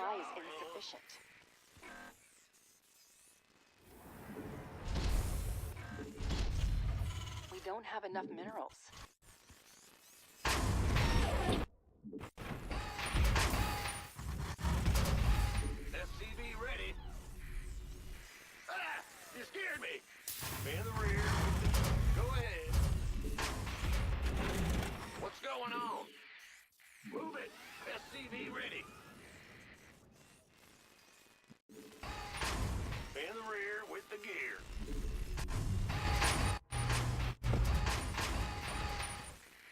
supply is insufficient. We don't have enough minerals. SCV ready. Ah! You scared me! In the rear. Go ahead. What's going on? Move it! SCV ready. In the rear with the gear.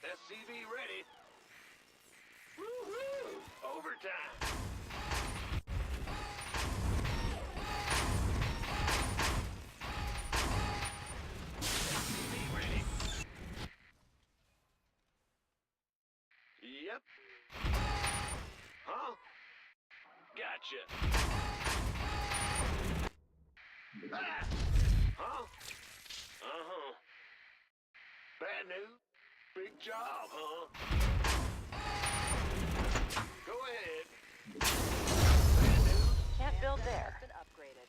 SCV ready. Woo-hoo! Overtime. SCV ready. Yep. Huh? Gotcha. Ah! Huh? Uh-huh. Bad news? Big job, huh? Go ahead. Bad news? Can't build there. Been upgraded.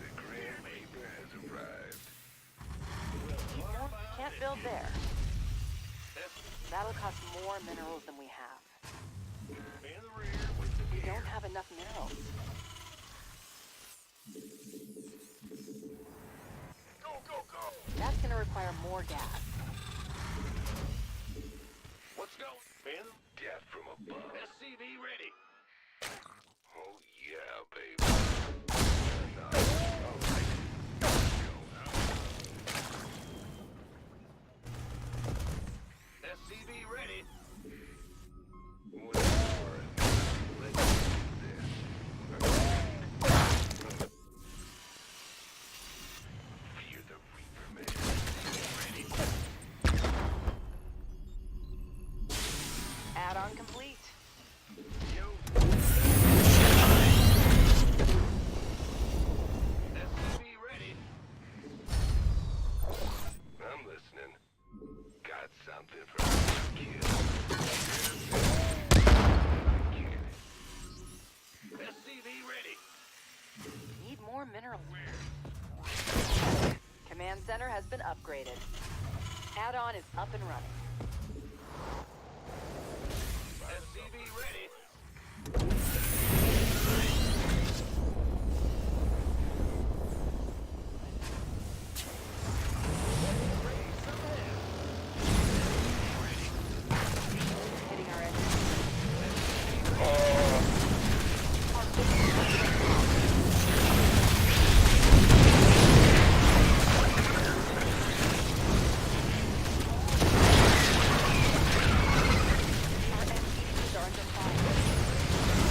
The Grand Reaper has arrived. Can't build there. That'll cost more minerals than we have. In the rear with the We gear. don't have enough minerals. Go, go, go! That's gonna require more gas. What's going? In death from above. SCV ready. Oh yeah, baby. All right. SCV ready. Whatever. Let's do this. Fear the Reaper, man. Ready. Add-on complete. Yo. SCV ready. I'm listening. Got something for you, kid. SCV ready. Need more minerals. Command center has been upgraded. Add-on is up and running. SCV ready. Hitting our engine. Our MPs are under fire.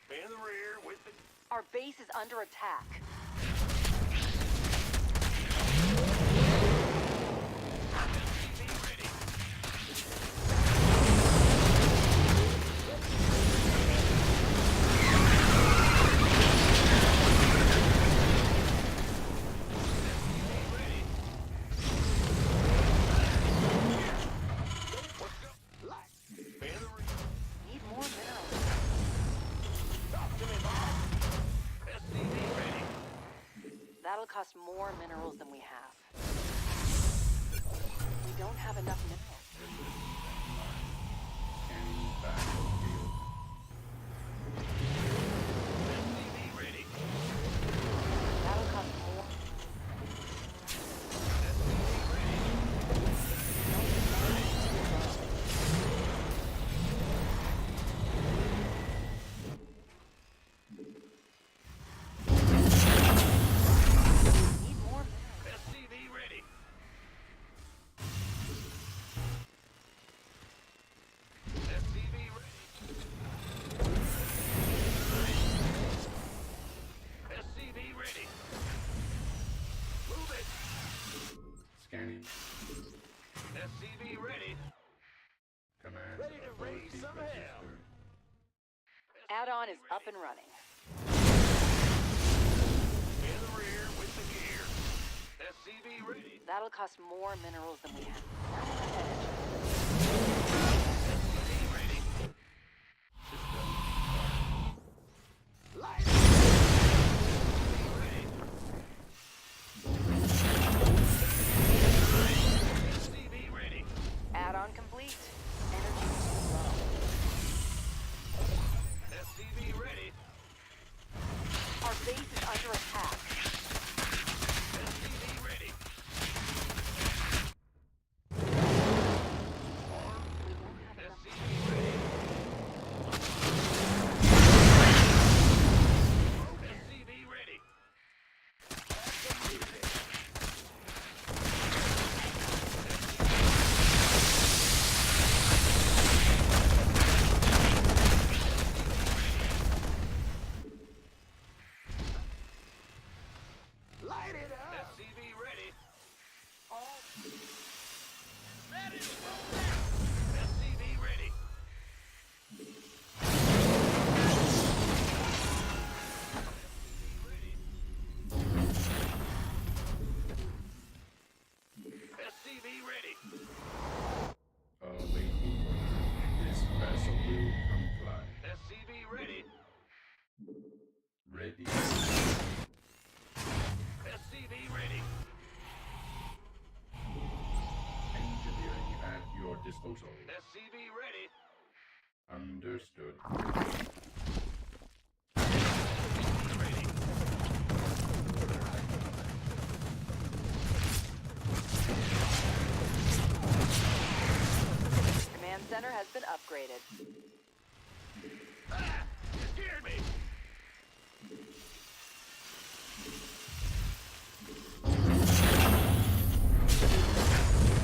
In the rear with the Our base is under attack. SCV ready. SCV ready. What's go? Light. In the rear. Need more minerals. Talk to me, boss. SCV ready. That'll cost more minerals than we have. We don't have enough minerals. SCV ready. That'll cost more. SCV ready. Need more minerals. SCV ready. Add-on is up and running. In the rear with the gear. SCV ready. That'll cost more minerals than we have. SCV ready. Light it. SCV ready. Add-on complete. Energy too low. SCV ready. Our base is under attack. SCV ready. We won't have enough. SCV ready. SCV ready. Light it up. SCV ready. All ready. SCV ready. SCV ready. Awaiting. This vessel will comply. SCV ready. Ready. SCV ready. Engineering at your disposal. SCV ready. Understood. SCV ready. Command center has been upgraded. Ah! You scared me.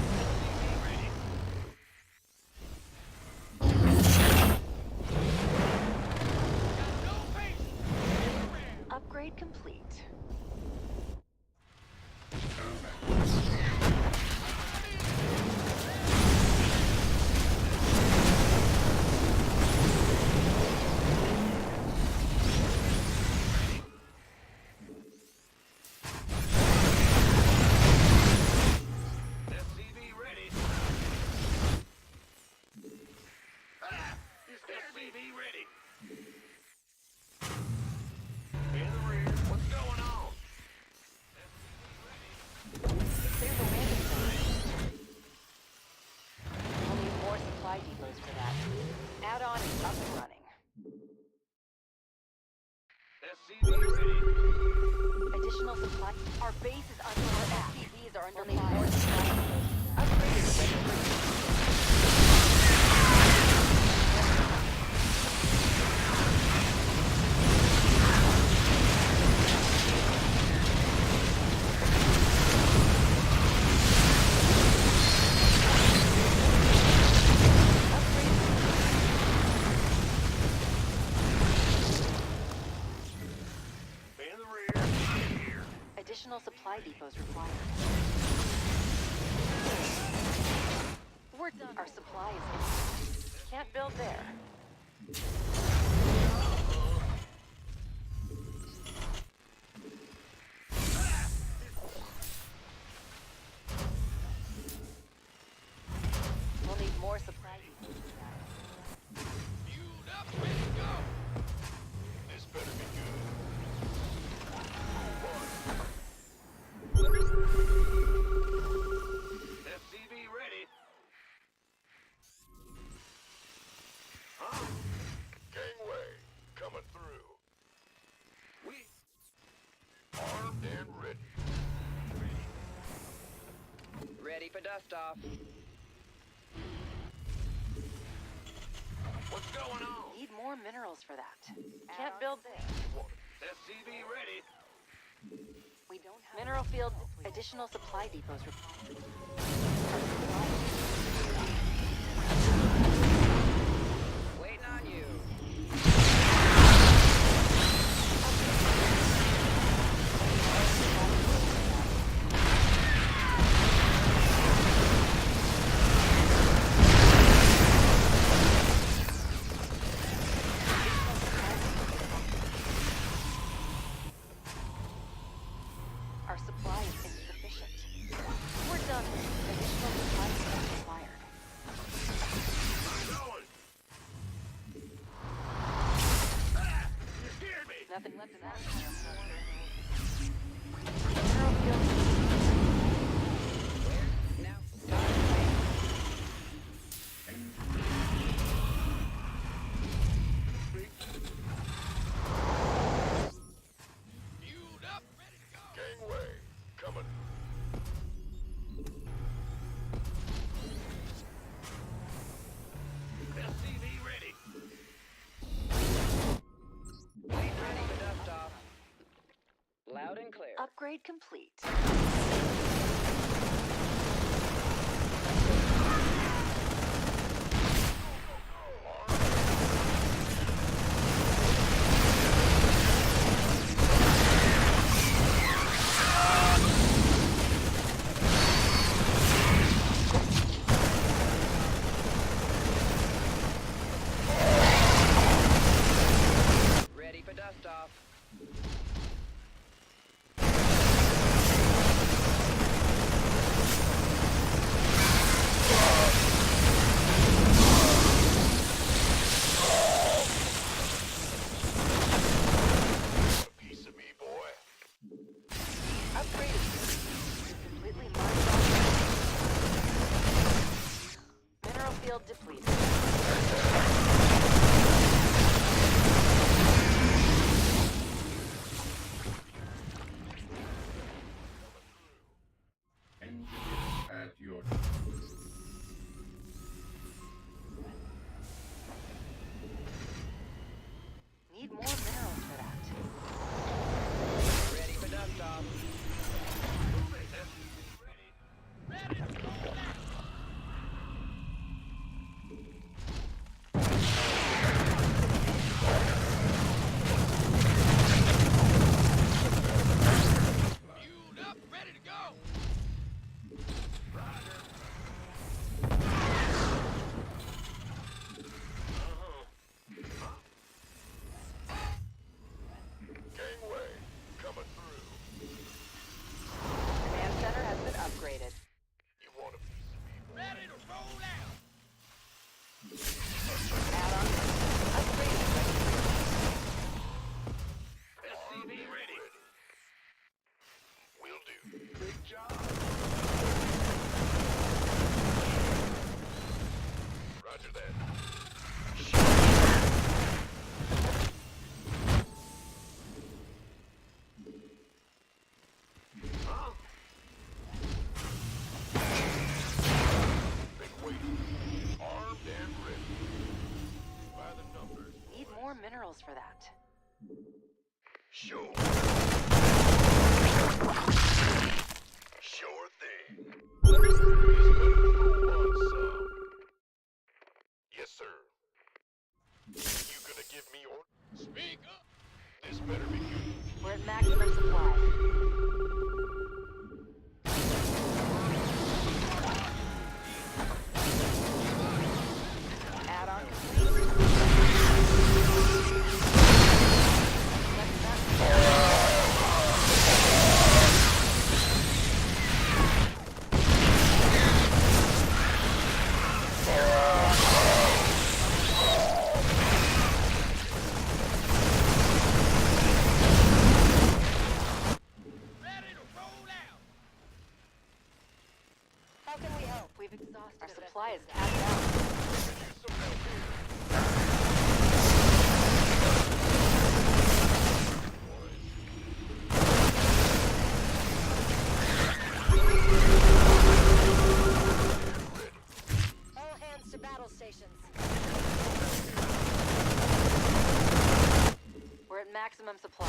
SCV ready. Got no face. Upgrade complete. SCV ready. Ah! You scared me. SCV ready. In the rear. What's going on? There's a landing zone. We'll need more supply depots for that. Add-on is up and running. SCV ready. Additional supply. Our base is under attack. SCVs are under fire. More supply depots. Upgraded ready for use. In the rear. Here. Additional supply depots required. We're done. Our supply is in. Can't build there. We'll need more supply depots for that. Fueled up, ready to go. This better be good. SCV ready. Huh? Gangway coming through. We armed and ready. Ready for dust off. What's going on? Need more minerals for that. Can't build there. SCV ready. We don't have mineral field. Additional supply depots required. Waiting on you. Additional supply nothing left in that. Now, Fueled up, ready to go. Gangway, coming. SCV ready. ready for dust off. Loud and clear. Upgrade complete. Ready for dust off. A piece of me, boy. Upgrade completely marked off. Mineral field depleted. Engineers at your Need more minerals for that. Ready for dust off. Fueled up, ready to go. Gangway, coming through. Command center has been upgraded. You want a piece of me, boy? Ready to roll out. Add-on upgraded. SCV ready. Will do. Big job. Roger that. Huh? Been waiting. Armed and ready. By the numbers. Need more minerals for that. Sure. Sure thing. This better roll on some. Yes, sir. You gonna give me your... Speak up. This better be good. We're at maximum supply. Add-on complete. Let's not Ready to roll out. How can we help? We've exhausted our supply is capped out. Use some help here. All hands to battle stations. We're at maximum supply.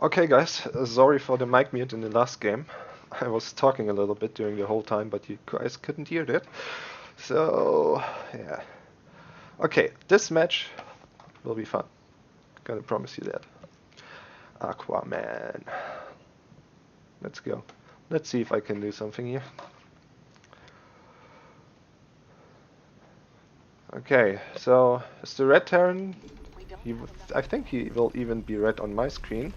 Okay guys, sorry for the mic mute in the last game. I was talking a little bit during the whole time, but you guys couldn't hear that. So, yeah. Okay, this match will be fun. Gonna promise you that. Aquaman. Let's go. Let's see if I can do something here. Okay, so it's the red Terran. I think he will even be red on my screen.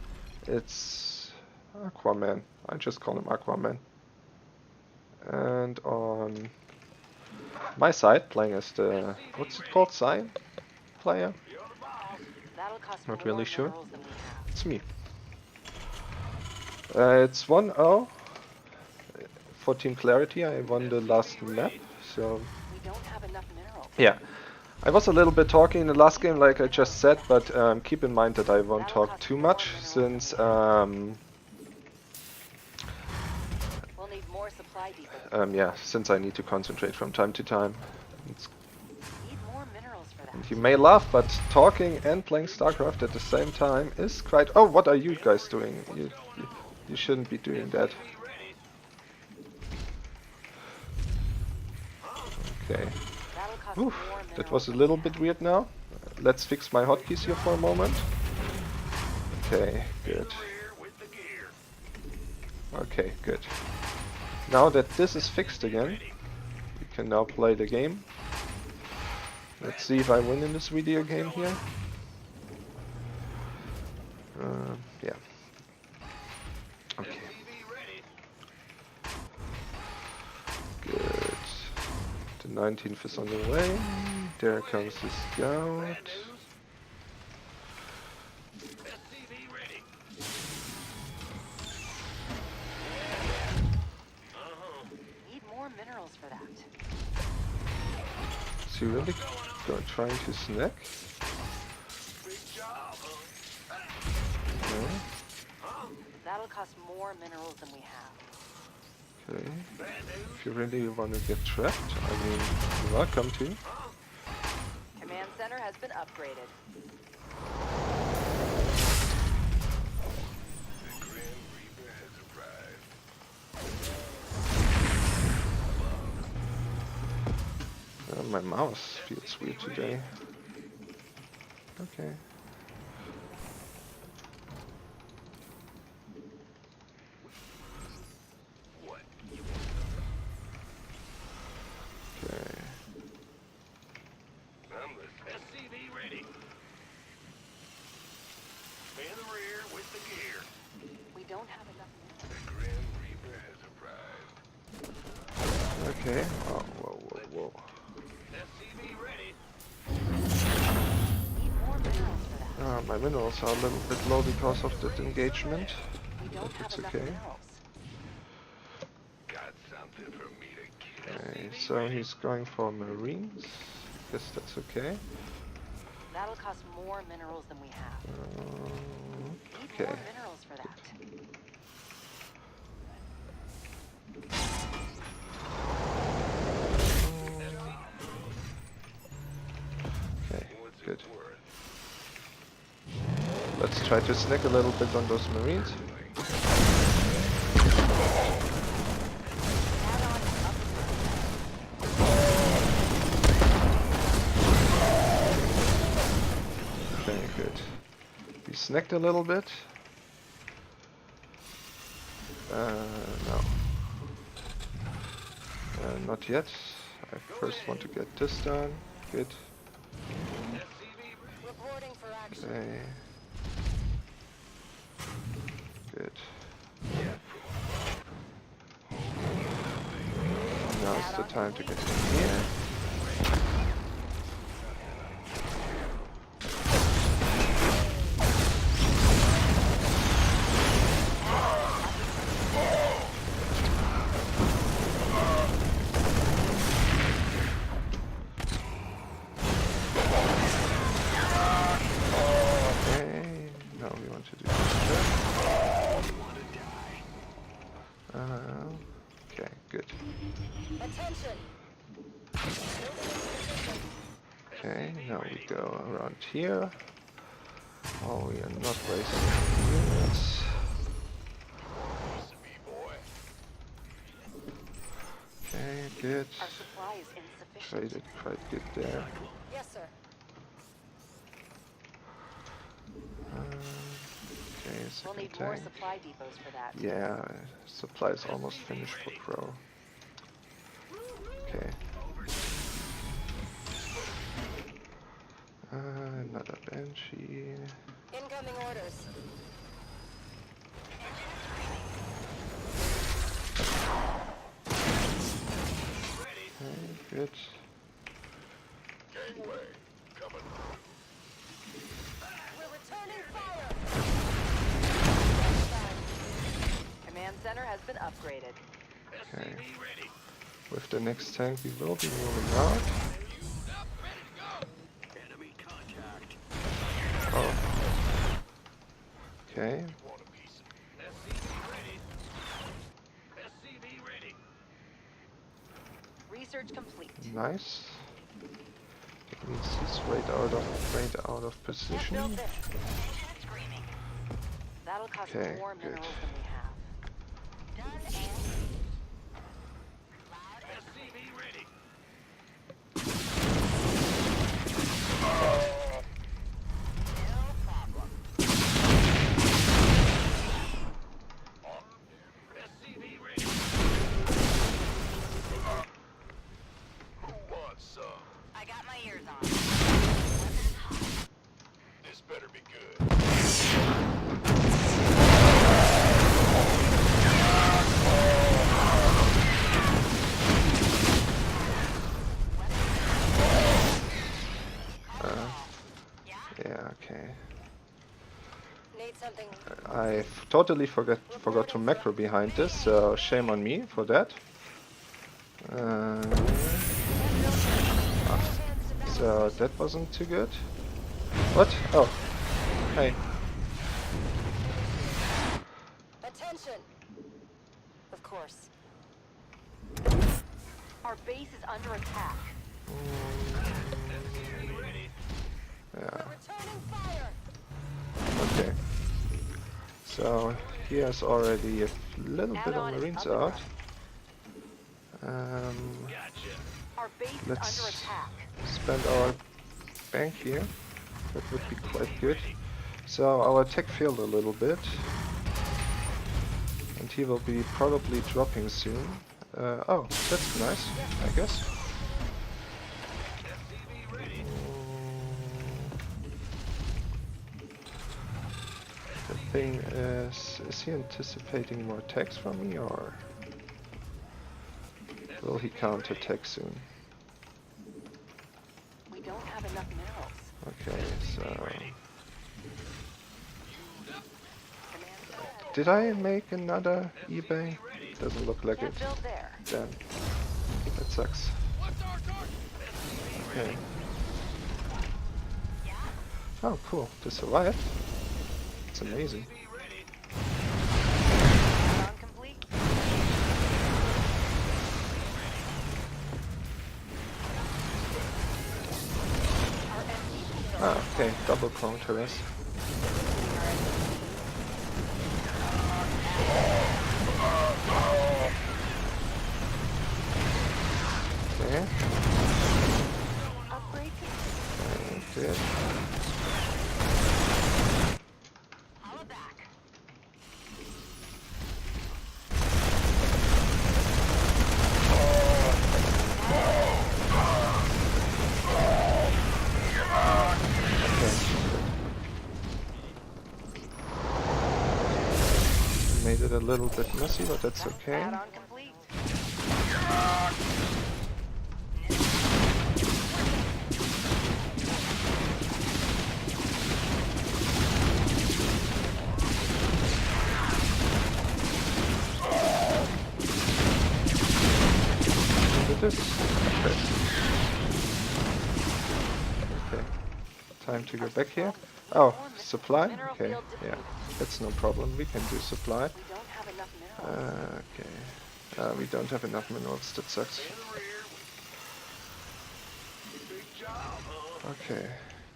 It's Aquaman. I just call him Aquaman. And on my side, playing as the, what's it called, Sign player? Not really sure. It's me. It's 1-0 for Team Clarity. I won the last map, so yeah. I was a little bit talking in the last game, like I just said, but keep in mind that I won't talk too much, since yeah, since I need to concentrate from time to time. And you may laugh, but talking and playing StarCraft at the same time is quite... Oh, what are you guys doing? You shouldn't be doing that. Okay. Oof, that was a little bit weird now. Let's fix my hotkeys here for a moment. Okay, good. Okay, good. Now that this is fixed again, we can now play the game. Let's see if I win in this video game here. Yeah. Okay. Good. The 19th is on the way. There comes the scout. Is he really trying to snack? Okay. That'll cost more minerals than we have. Okay. If you really want to get trapped, I mean, you're welcome to. Command center has been upgraded. My mouse feels weird today. Okay. Okay. SCV ready. In the rear with the gear. We don't have enough minerals. The Grim Reaper has arrived. Okay. Oh, whoa, whoa, whoa. SCV ready. Need more minerals for that. My minerals are a little bit low because of that engagement. We don't But have it's enough okay. minerals. Got something for me to kill. Okay, so he's going for Marines. Guess that's okay. That'll cost more minerals than we have. Need Okay. more minerals for that. Okay, good. Let's try to snack a little bit on those Marines. Okay, good. We snacked a little bit. No. Not yet. I first want to get this done. Good. Reporting for action. Okay. Good. Now's the time to get in here. Okay, good. Okay, now we go around here. Oh, we are not wasting units. good. Our supply is insufficient. Traded quite good there. Yes, sir. Okay, We'll second need more tank. supply depots for that. Yeah, supply is almost finished for Pro. Okay. Another Banshee. Incoming orders. Okay, good. Gangway, coming. We're returning fire. Command center has been upgraded. Okay. With the next tank, we will be moving out. Oh. Okay. Want a piece of Research complete. Nice. That means he's right out of position. Can't build this. That'll cost Okay, more good. minerals than we have. Done and loud and ready. No problem. who wants some? I got my ears on. This better be good. Yeah, okay. Need something. I totally forgot to macro behind this, so shame on me for that. So that wasn't too good. What? Oh. Hey. Attention. Of course. Our base is under attack. Yeah. Returning fire. Okay. So he has already a little bit of Marines out. Our base is Let's under attack. spend our bank here. That would be quite good. So our tech failed a little bit. And he will be probably dropping soon. Oh, that's nice, I guess. The thing is he anticipating more attacks from me, or will he counter-attack soon? We don't have enough minerals. Okay, so... Command center. Did I make another eBay? Doesn't look like it. Can't build there. Damn. That sucks. Okay. Oh, cool. They survived. It's amazing. Add-on complete. Our MVP Ah, okay. Double counter us. Okay. upgrade. Good. Holla back. Made it a little bit messy, but that's okay. Add-on complete. Did this? Okay. Okay. Time to go back here. Oh, supply? Okay, yeah. That's no problem. We can do supply. We don't have enough minerals. Okay. We don't have enough minerals. That sucks. Okay,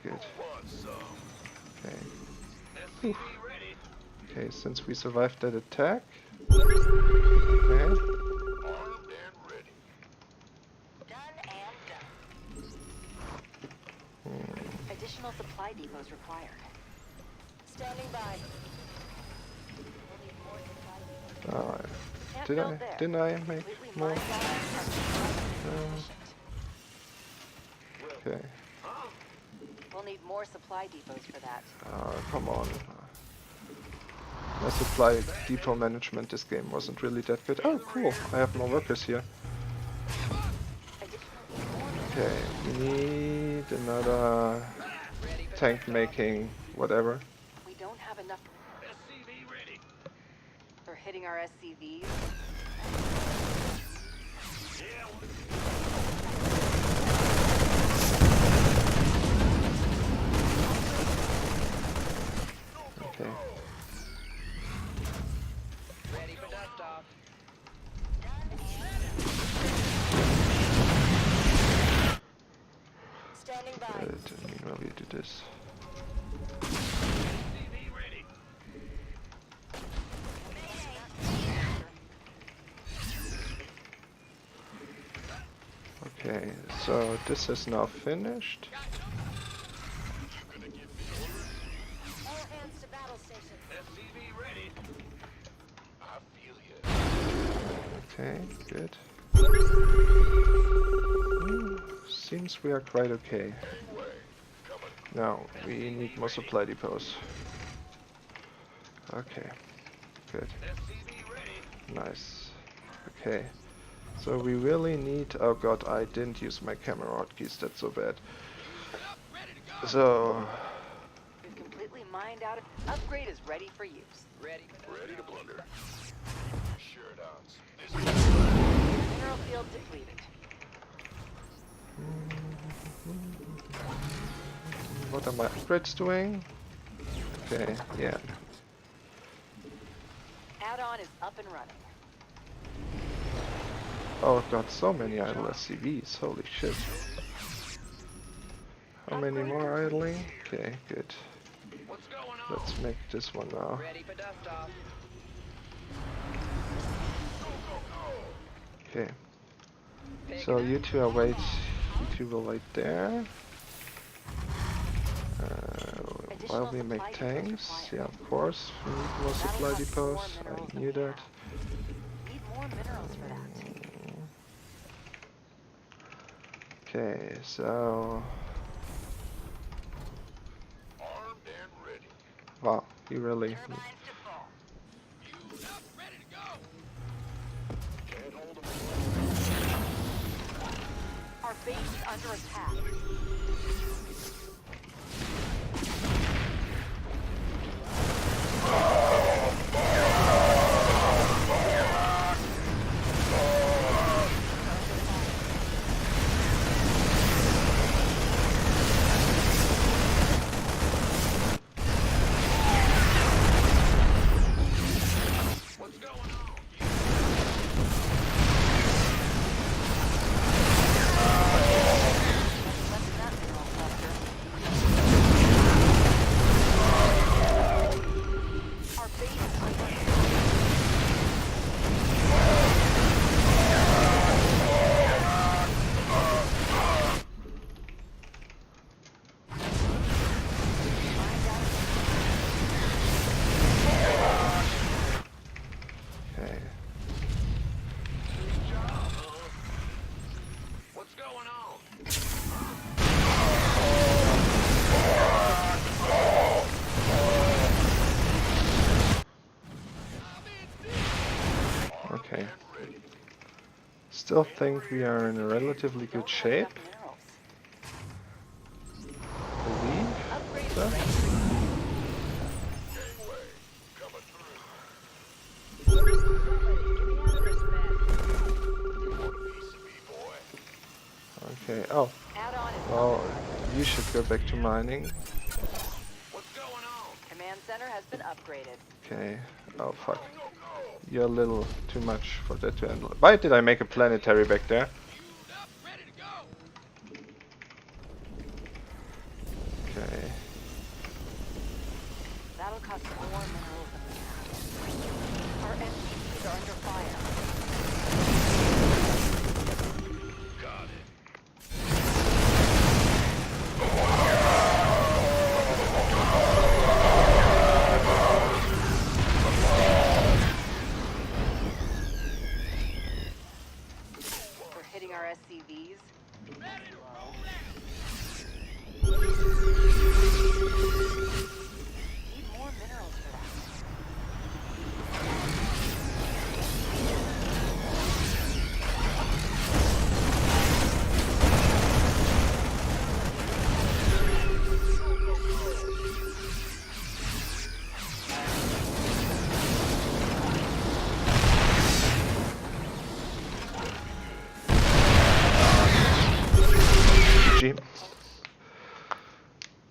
good. Okay. Whew. Okay, since we survived that attack. Okay. Armed and ready. Additional supply depots required. Standing by. We'll need more supply depots. Can't build there. Didn't I make Completely more? mined out and efficient. Okay. We'll need more supply depots for that. Come on. My supply depot management this game wasn't really that good. Oh, cool. I have more workers here. Okay, we need another tank making whatever. We don't have enough. SCV ready. We're hitting our SCVs. Okay. Ready for dust off. Standing by. Good. Meanwhile, we do this. SCV ready. Okay, so this is now finished. You gonna give me orders? All hands to battle station. SCV ready. I feel ya. Okay, good. Seems we are quite okay. Way. Coming. Now, we need more supply depots. Okay, good. SCV ready. Nice. Okay. So we really need... Oh god, I didn't use my camera hotkeys, that's so bad. So... We've completely mined out. Upgrade is ready for use. Ready. Ready to blunder. Sure downs. This Mineral field depleted. What are my upgrades doing? Okay, yeah. Add-on is up and running. Oh, I've got so many idle SCVs, holy shit. How many more idling? Okay, good. What's going on? Let's make this one now. Ready for dust off. Okay, Picking so up. you two will wait there. While we make tanks, yeah, of course, we need more supply depots, I knew that. Need more minerals for that. Okay, so... Armed and ready. Wow, he really... Turbines to full. Fused up, ready to go. Can't hold them. Our base is under attack. What's going on? Less than that mineral cluster. Our base is under attack. Okay, What's going on? okay. Still think we are in a relatively good shape. Believe Upgrade is that. ready for use. Gangway. Coming through. Somebody, get me out of this mess. Want a piece of me, boy? Okay, oh, Add-on is well, up and running. you should go back to mining. What's going on? Command center has been upgraded. Okay, oh fuck. You're a little too much for that to handle. Why did I make a planetary back there? Fused up, ready to go. Okay, That'll cost more minerals than we have. Our MCPs are under fire. Got it.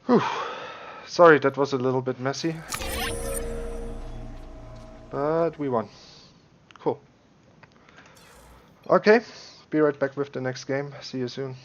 Whew. Sorry, that was a little bit messy. But we won. Cool. Okay, be right back with the next game. See you soon.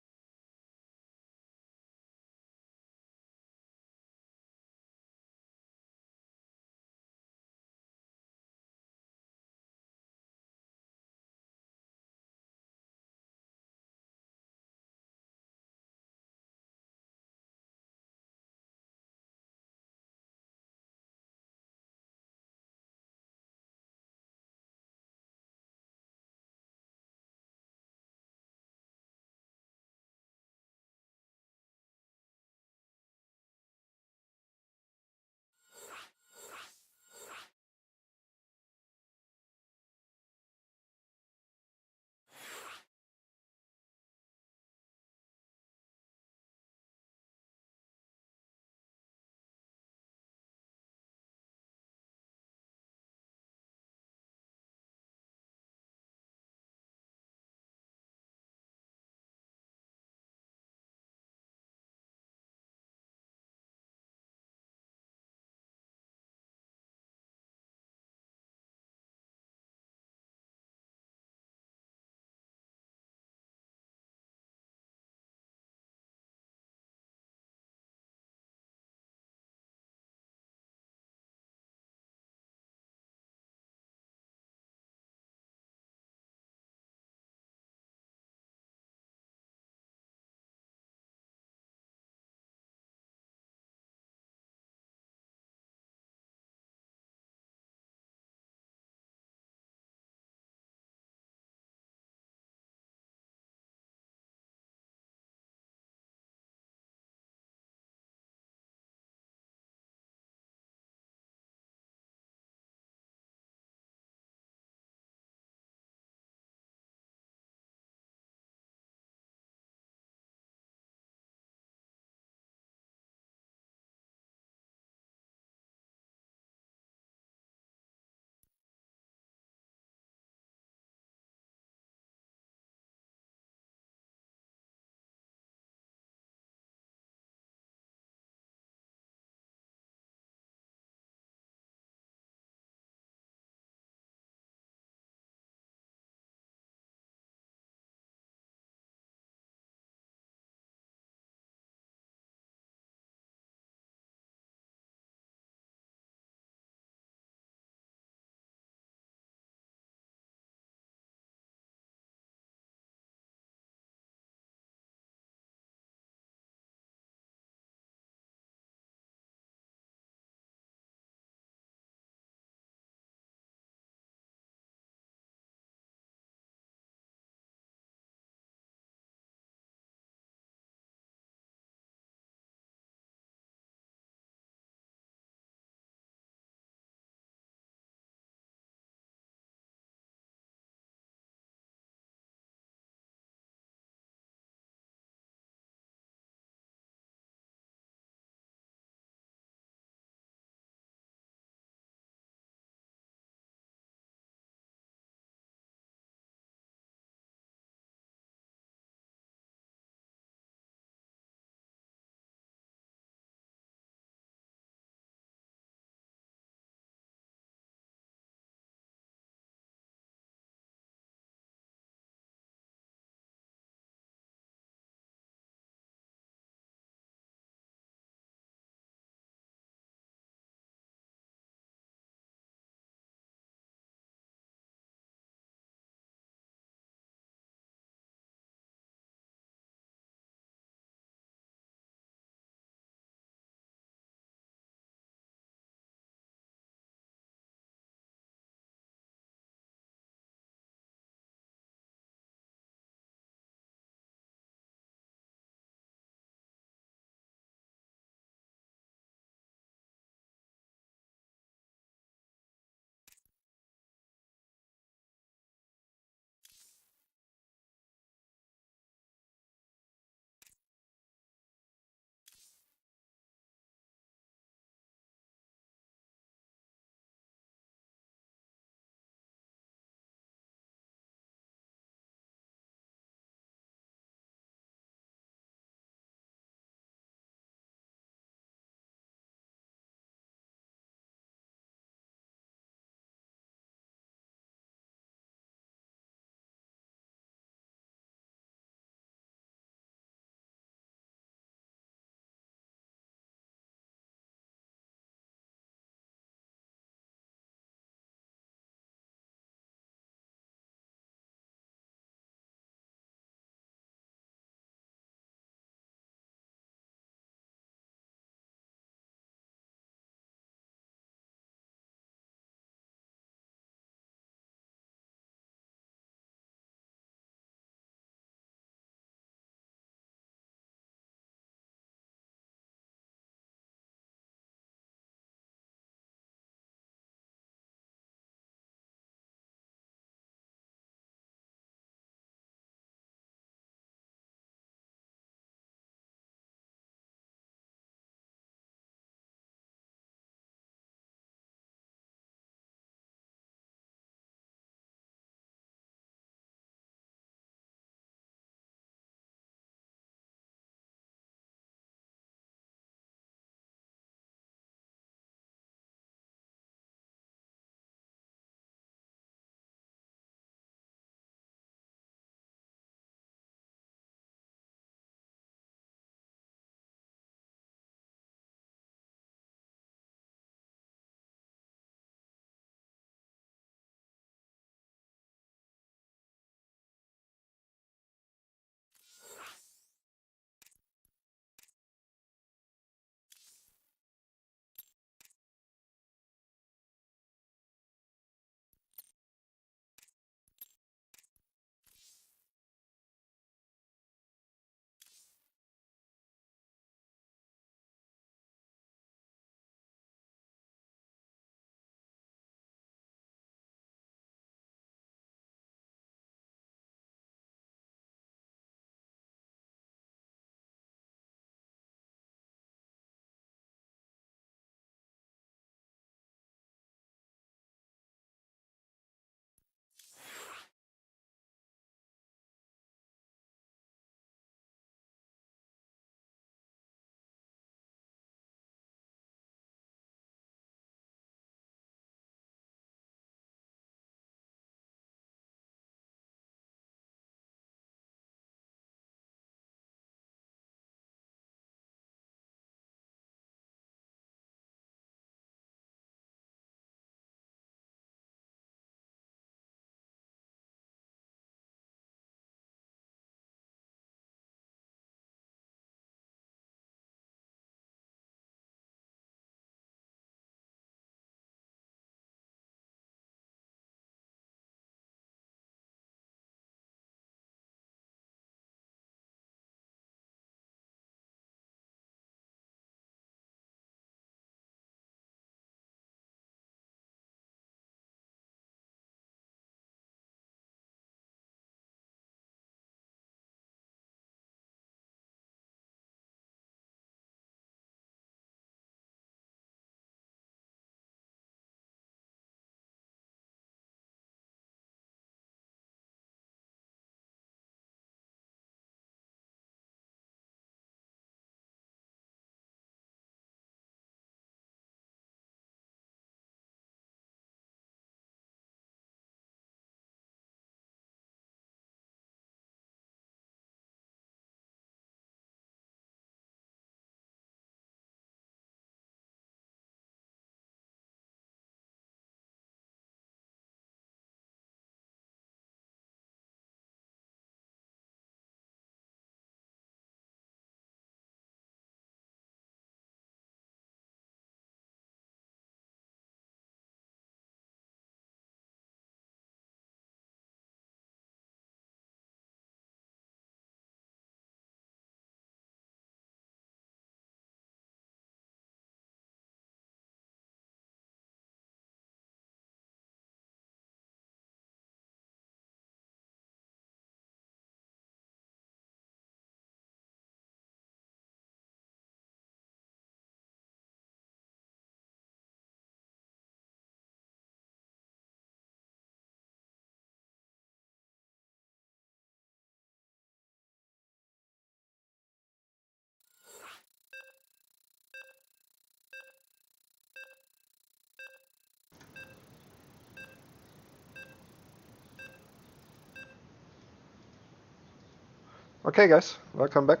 Okay guys, welcome back.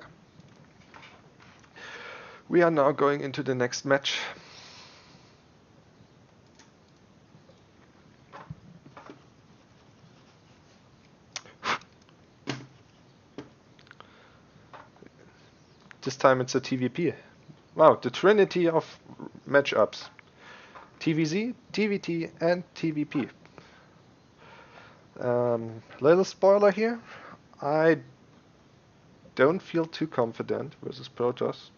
We are now going into the next match. This time it's a TVP. Wow, the trinity of matchups. TVZ, TVT and TVP. Little spoiler here. I don't feel too confident versus Protoss.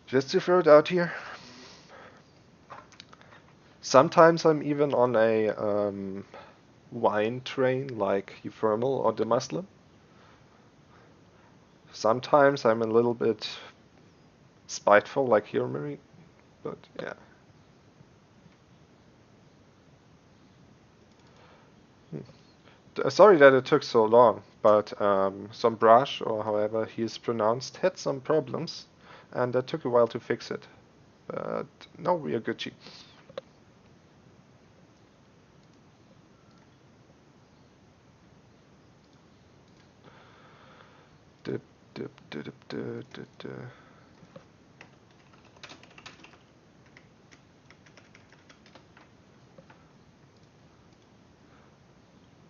Just to throw it out here. Sometimes I'm even on a wine train like Ephemeral or the Muslim. Sometimes I'm a little bit spiteful like Hero Marine, but yeah. Sorry that it took so long, but some brush, or however he is pronounced, had some problems, and that took a while to fix it. But now we are Gucci. Dip, dip, dip, dip, dip, dip, dip.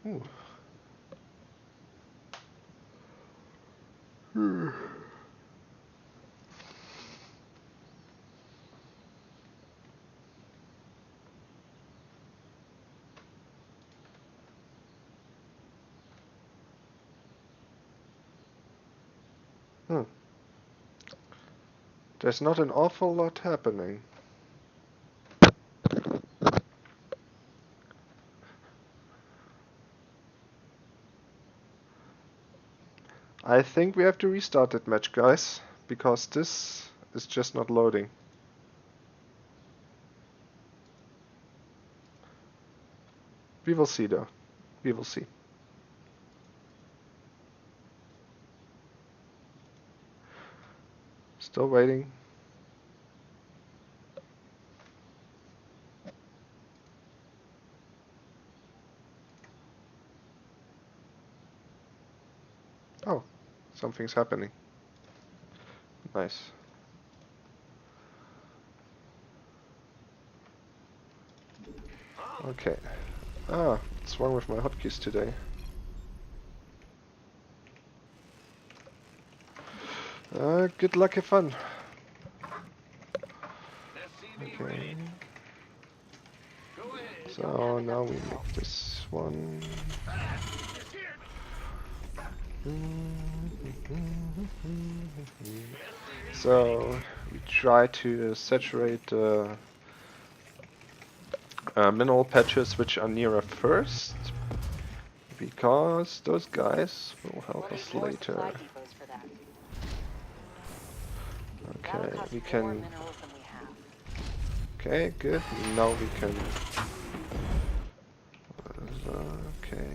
Ooh. There's not an awful lot happening. I think we have to restart that match, guys, because this is just not loading. We will see though. We will see. Still waiting. Oh, something's happening. Nice. Okay. Ah, what's wrong with my hotkeys today? Good luck, have fun. Okay. So now we make this one. So we try to saturate mineral patches which are nearer first, because those guys will help us later. Okay, we can. Okay, good. Now we can. Okay.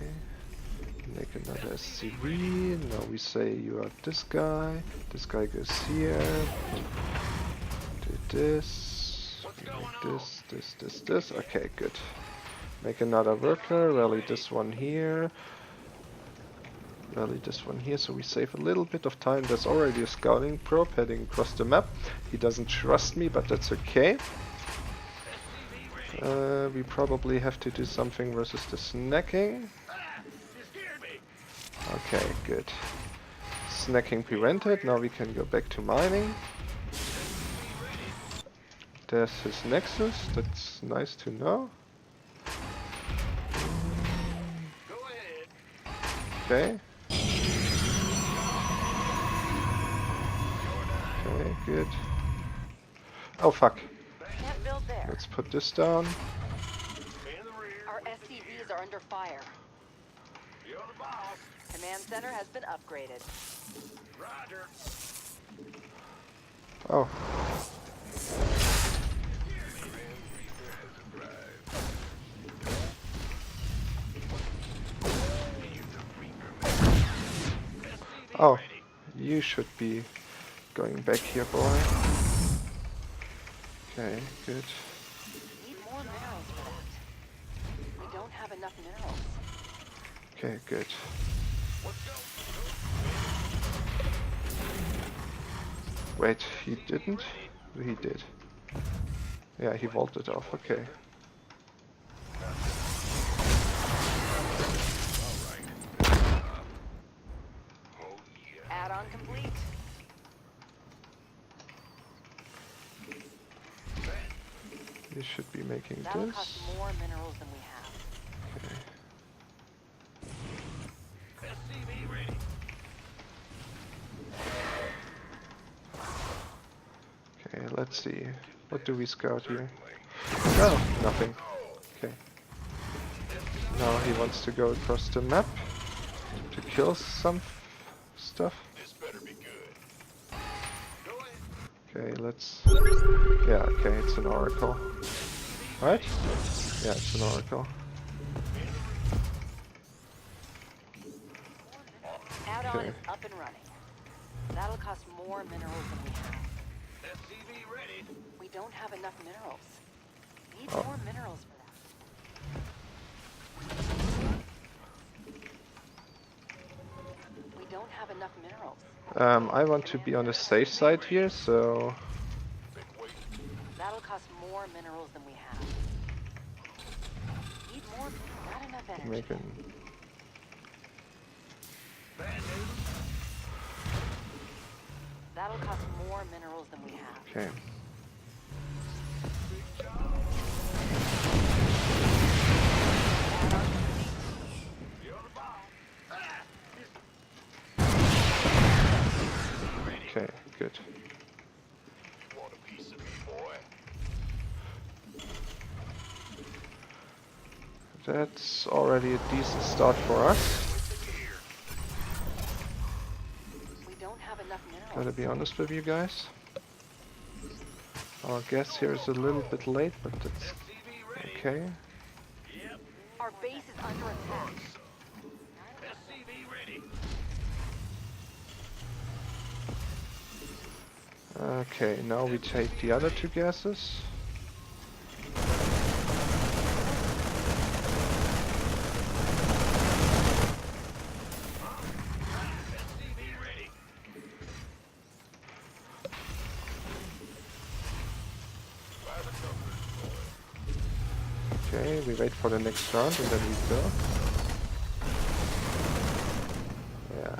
Make another SCV. Now we say you are this guy. This guy goes here. Do this. Make this. Okay, good. Make another worker. Rally this one here. Rally this one here, so we save a little bit of time. There's already a scouting probe heading across the map. He doesn't trust me, but that's okay. We probably have to do something versus the snacking. Okay, good. Snacking prevented. Now we can go back to mining. There's his nexus. That's nice to know. Okay. Okay, good. Oh fuck. Can't build there. Let's put this down. Our SCVs are under fire. Command center has been upgraded. Roger. Oh. Oh, you should be going back here, boy. Okay, good. Need more minerals for that. We don't have enough minerals. Okay, good. Wait, he didn't? He did. Yeah, he vaulted off, okay. Add-on complete. We should be making That'll this. cost more minerals than we have. Okay, let's see. What do we scout here? Oh, nothing. Okay. Now he wants to go across the map to kill some stuff. This better be good. Okay, let's... Yeah, okay, it's an oracle. Right? Yeah, it's an oracle. Add-on Okay. is up and running. That'll cost more minerals than we have. We don't have enough minerals. Need Oh. more minerals for that. We don't have enough minerals. I want to be on the safe side here, so... That'll cost more minerals than we have. Need more, not enough energy. Making... That'll cost more minerals than we have. Okay. Okay, good. Want a piece of me, boy? That's already a decent start for us. We don't have enough minerals. Gotta be honest with you guys. Our guess here is a little bit late, but that's okay. Our base is under attack. Okay, now we take the other two gases. Okay, we wait for the next round and then we go. Yeah.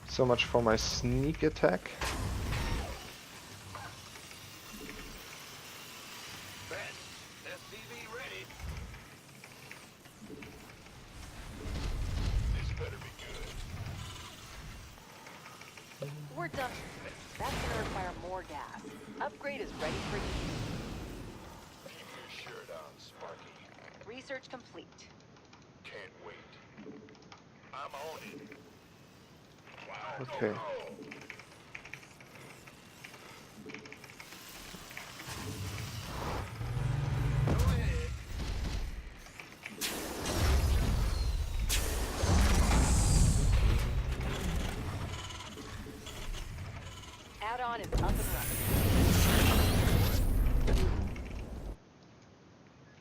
So much for my sneak attack. We're done. That's gonna require more gas. Upgrade is ready for use. Keep your shirt on, Sparky. Research complete. Can't wait. I'm on it. Wow. Okay. Add-on is up and running.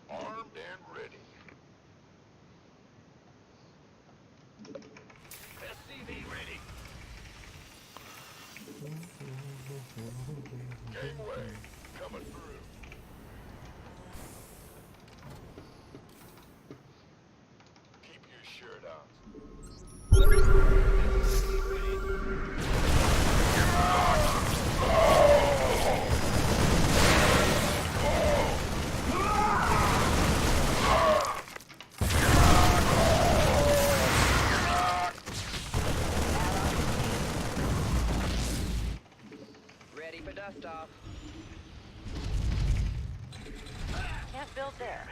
Armed and ready. SCV ready. Gangway coming through. Keep your shirt on. Ready for dust off. Can't build there.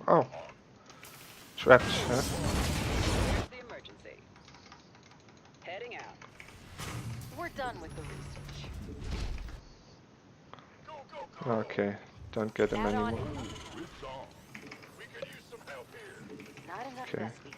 Oh. Trapped, huh? Here's the emergency. Heading out. We're done with the research. Go, go, go. Okay, don't get him Add-on anymore. is up and running. It's on. We could use some help here. Not enough Okay. recipe.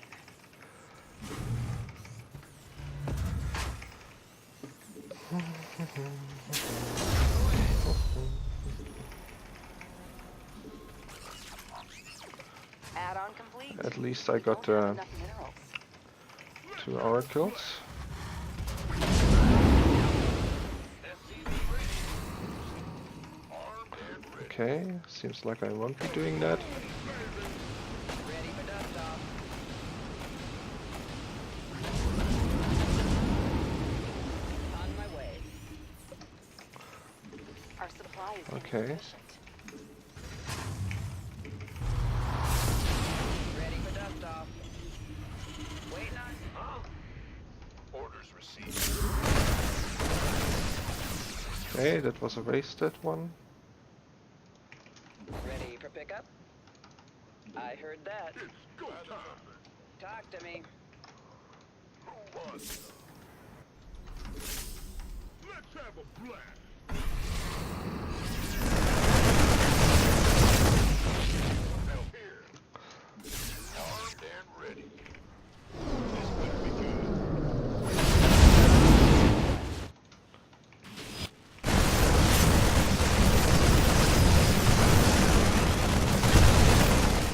Add-on complete. At least I We got don't have enough minerals. 2 oracles. Okay, seems like I won't be doing that. Ready for dust off. On my way. Our supply is Okay. insufficient. Ready for dust off. Waiting on. Orders received. Okay, that was a wasted one. Ready for pickup? I heard that. It's go time. Talk to me. Who wants some? Let's have a blast. Now here. Armed and ready. This better be good.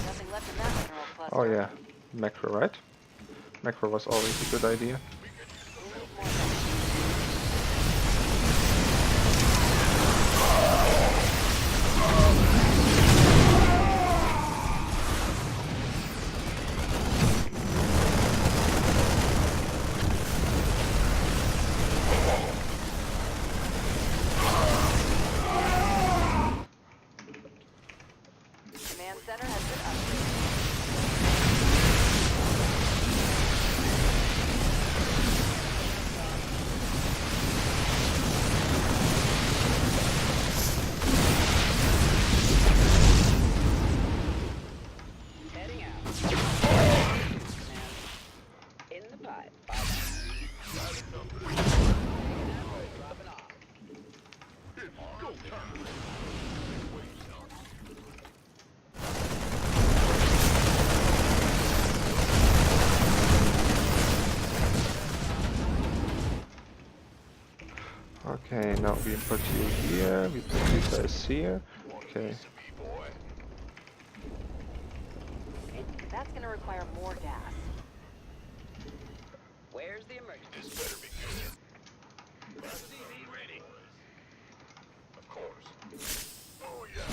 Nothing left in that mineral cluster. Oh yeah, macro, right? Macro was always a good idea. We need more gas. Command center has been upgraded. Heading out. In the pipe. Dropping off. It's go time. Okay, now we put you here, we put you guys here. Okay, Boy. That's going to require more gas. Where's the emergency? This better be good. SCV ready. Of course. Oh yeah.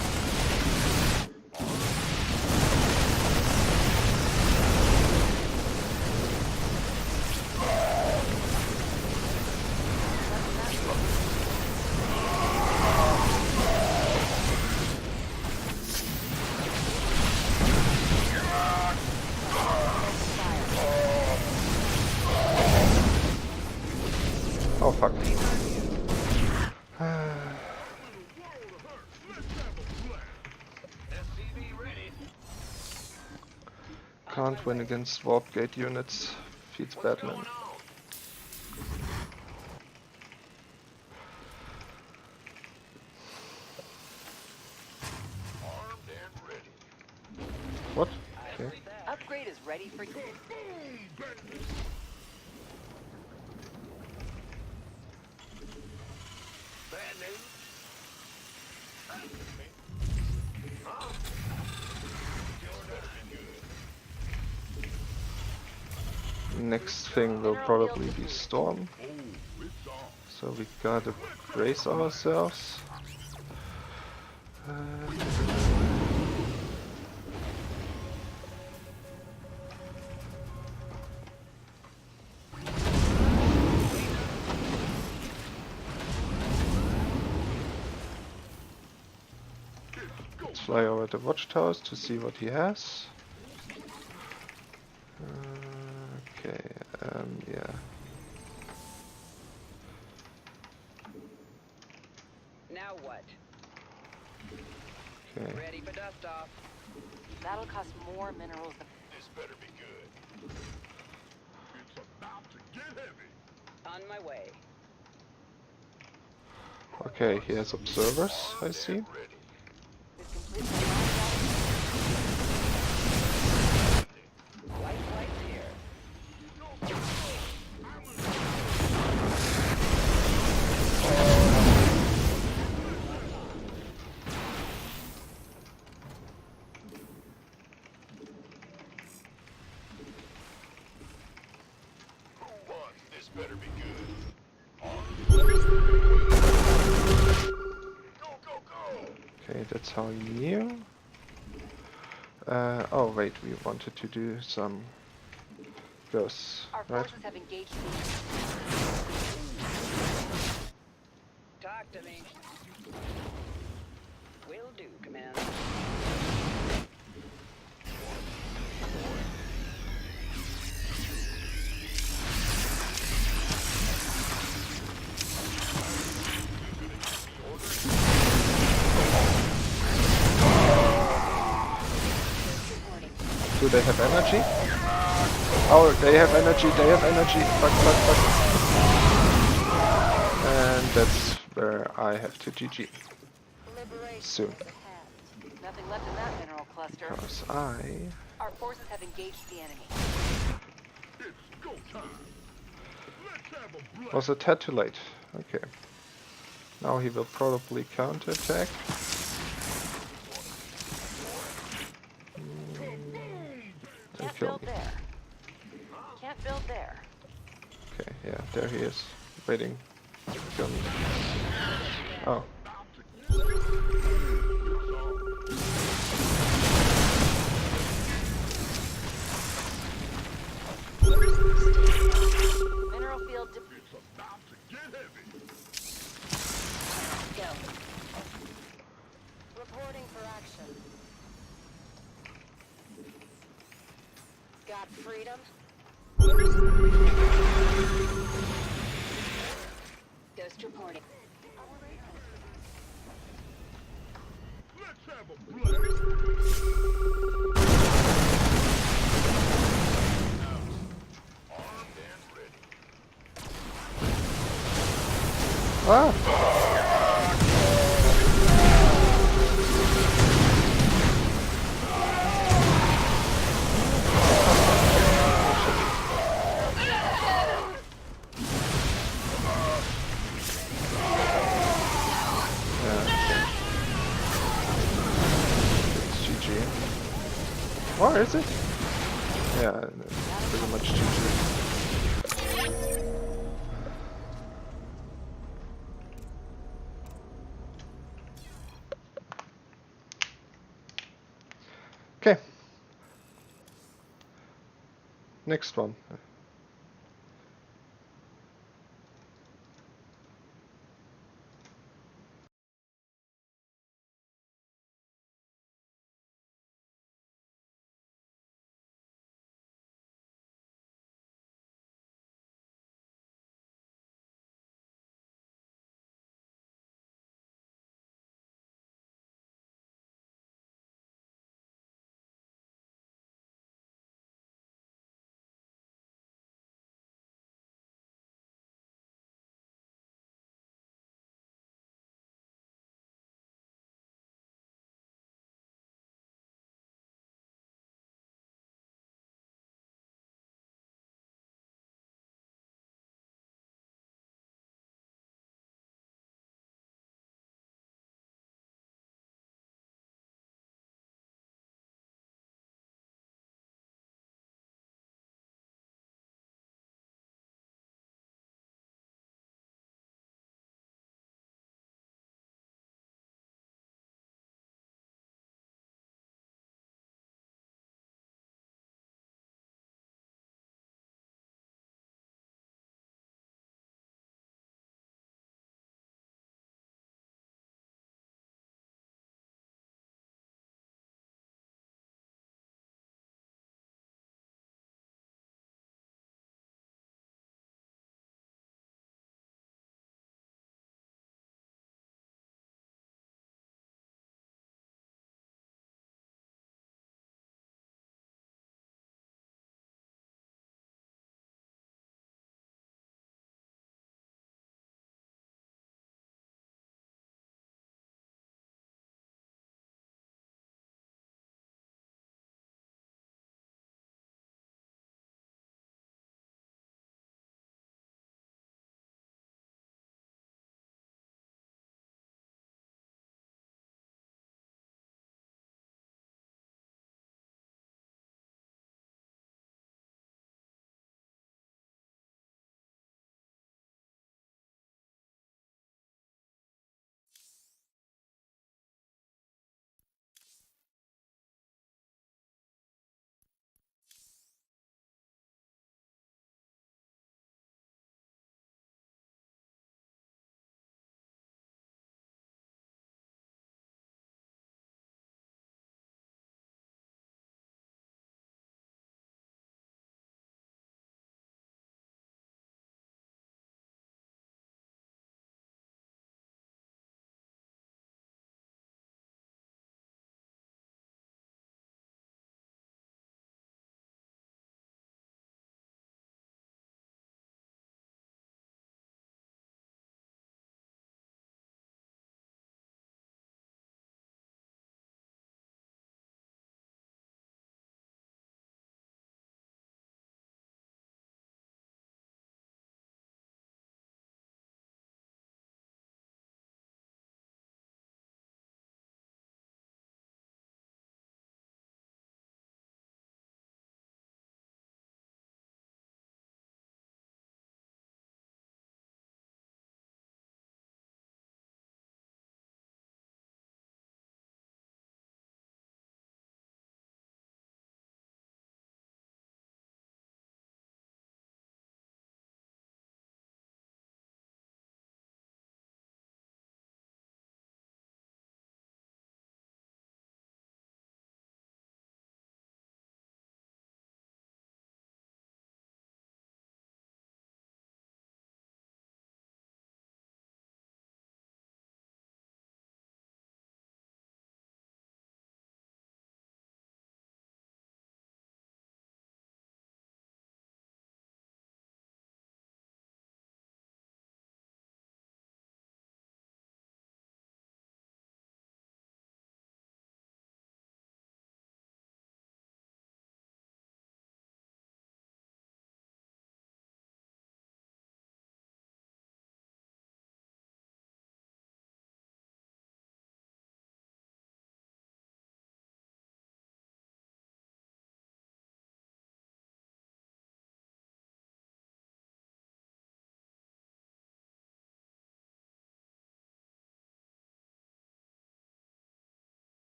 oh fuck. SCV ready. Can't win against warp gate units. Feeds Batman. Armed and ready. What? Okay. Upgrade is ready for you. Bad news. Next thing will probably be Storm. Oh, it's on. So we gotta brace ourselves. Let's fly over the watchtowers to see what he has. Okay, yeah. Now what? Okay. Ready for dust off. That'll cost more minerals than... This better be good. It's about to get heavy. On my way. Okay, he has observers, I see. Ready. is completely locked out. White lights here. better be good. Go, go, go! Okay, that's how he knew. Oh wait, we wanted to do some ghosts, Our right? forces have engaged the Talk to me. Will do, Command. Do they have energy? Oh, they have energy, they have energy. Fuck, fuck, fuck. And that's where I have to GG. liberation Soon. is ahead. Nothing left in that mineral cluster. Because I... Our forces have engaged the enemy. It's go time. Let's have a blast. Was a tad too late. Okay. Now he will probably counterattack. And Can't kill build me. there. Can't build there. Okay, yeah, there he is. Waiting to kill me. Oh. Mineral field It's about to get heavy. go. Reporting for action. Got freedom. Ghost reporting. Let's have a blast. Armed and ready. Ah! It's GG. Or is it? Yeah, it's pretty much GG. Okay. Next one.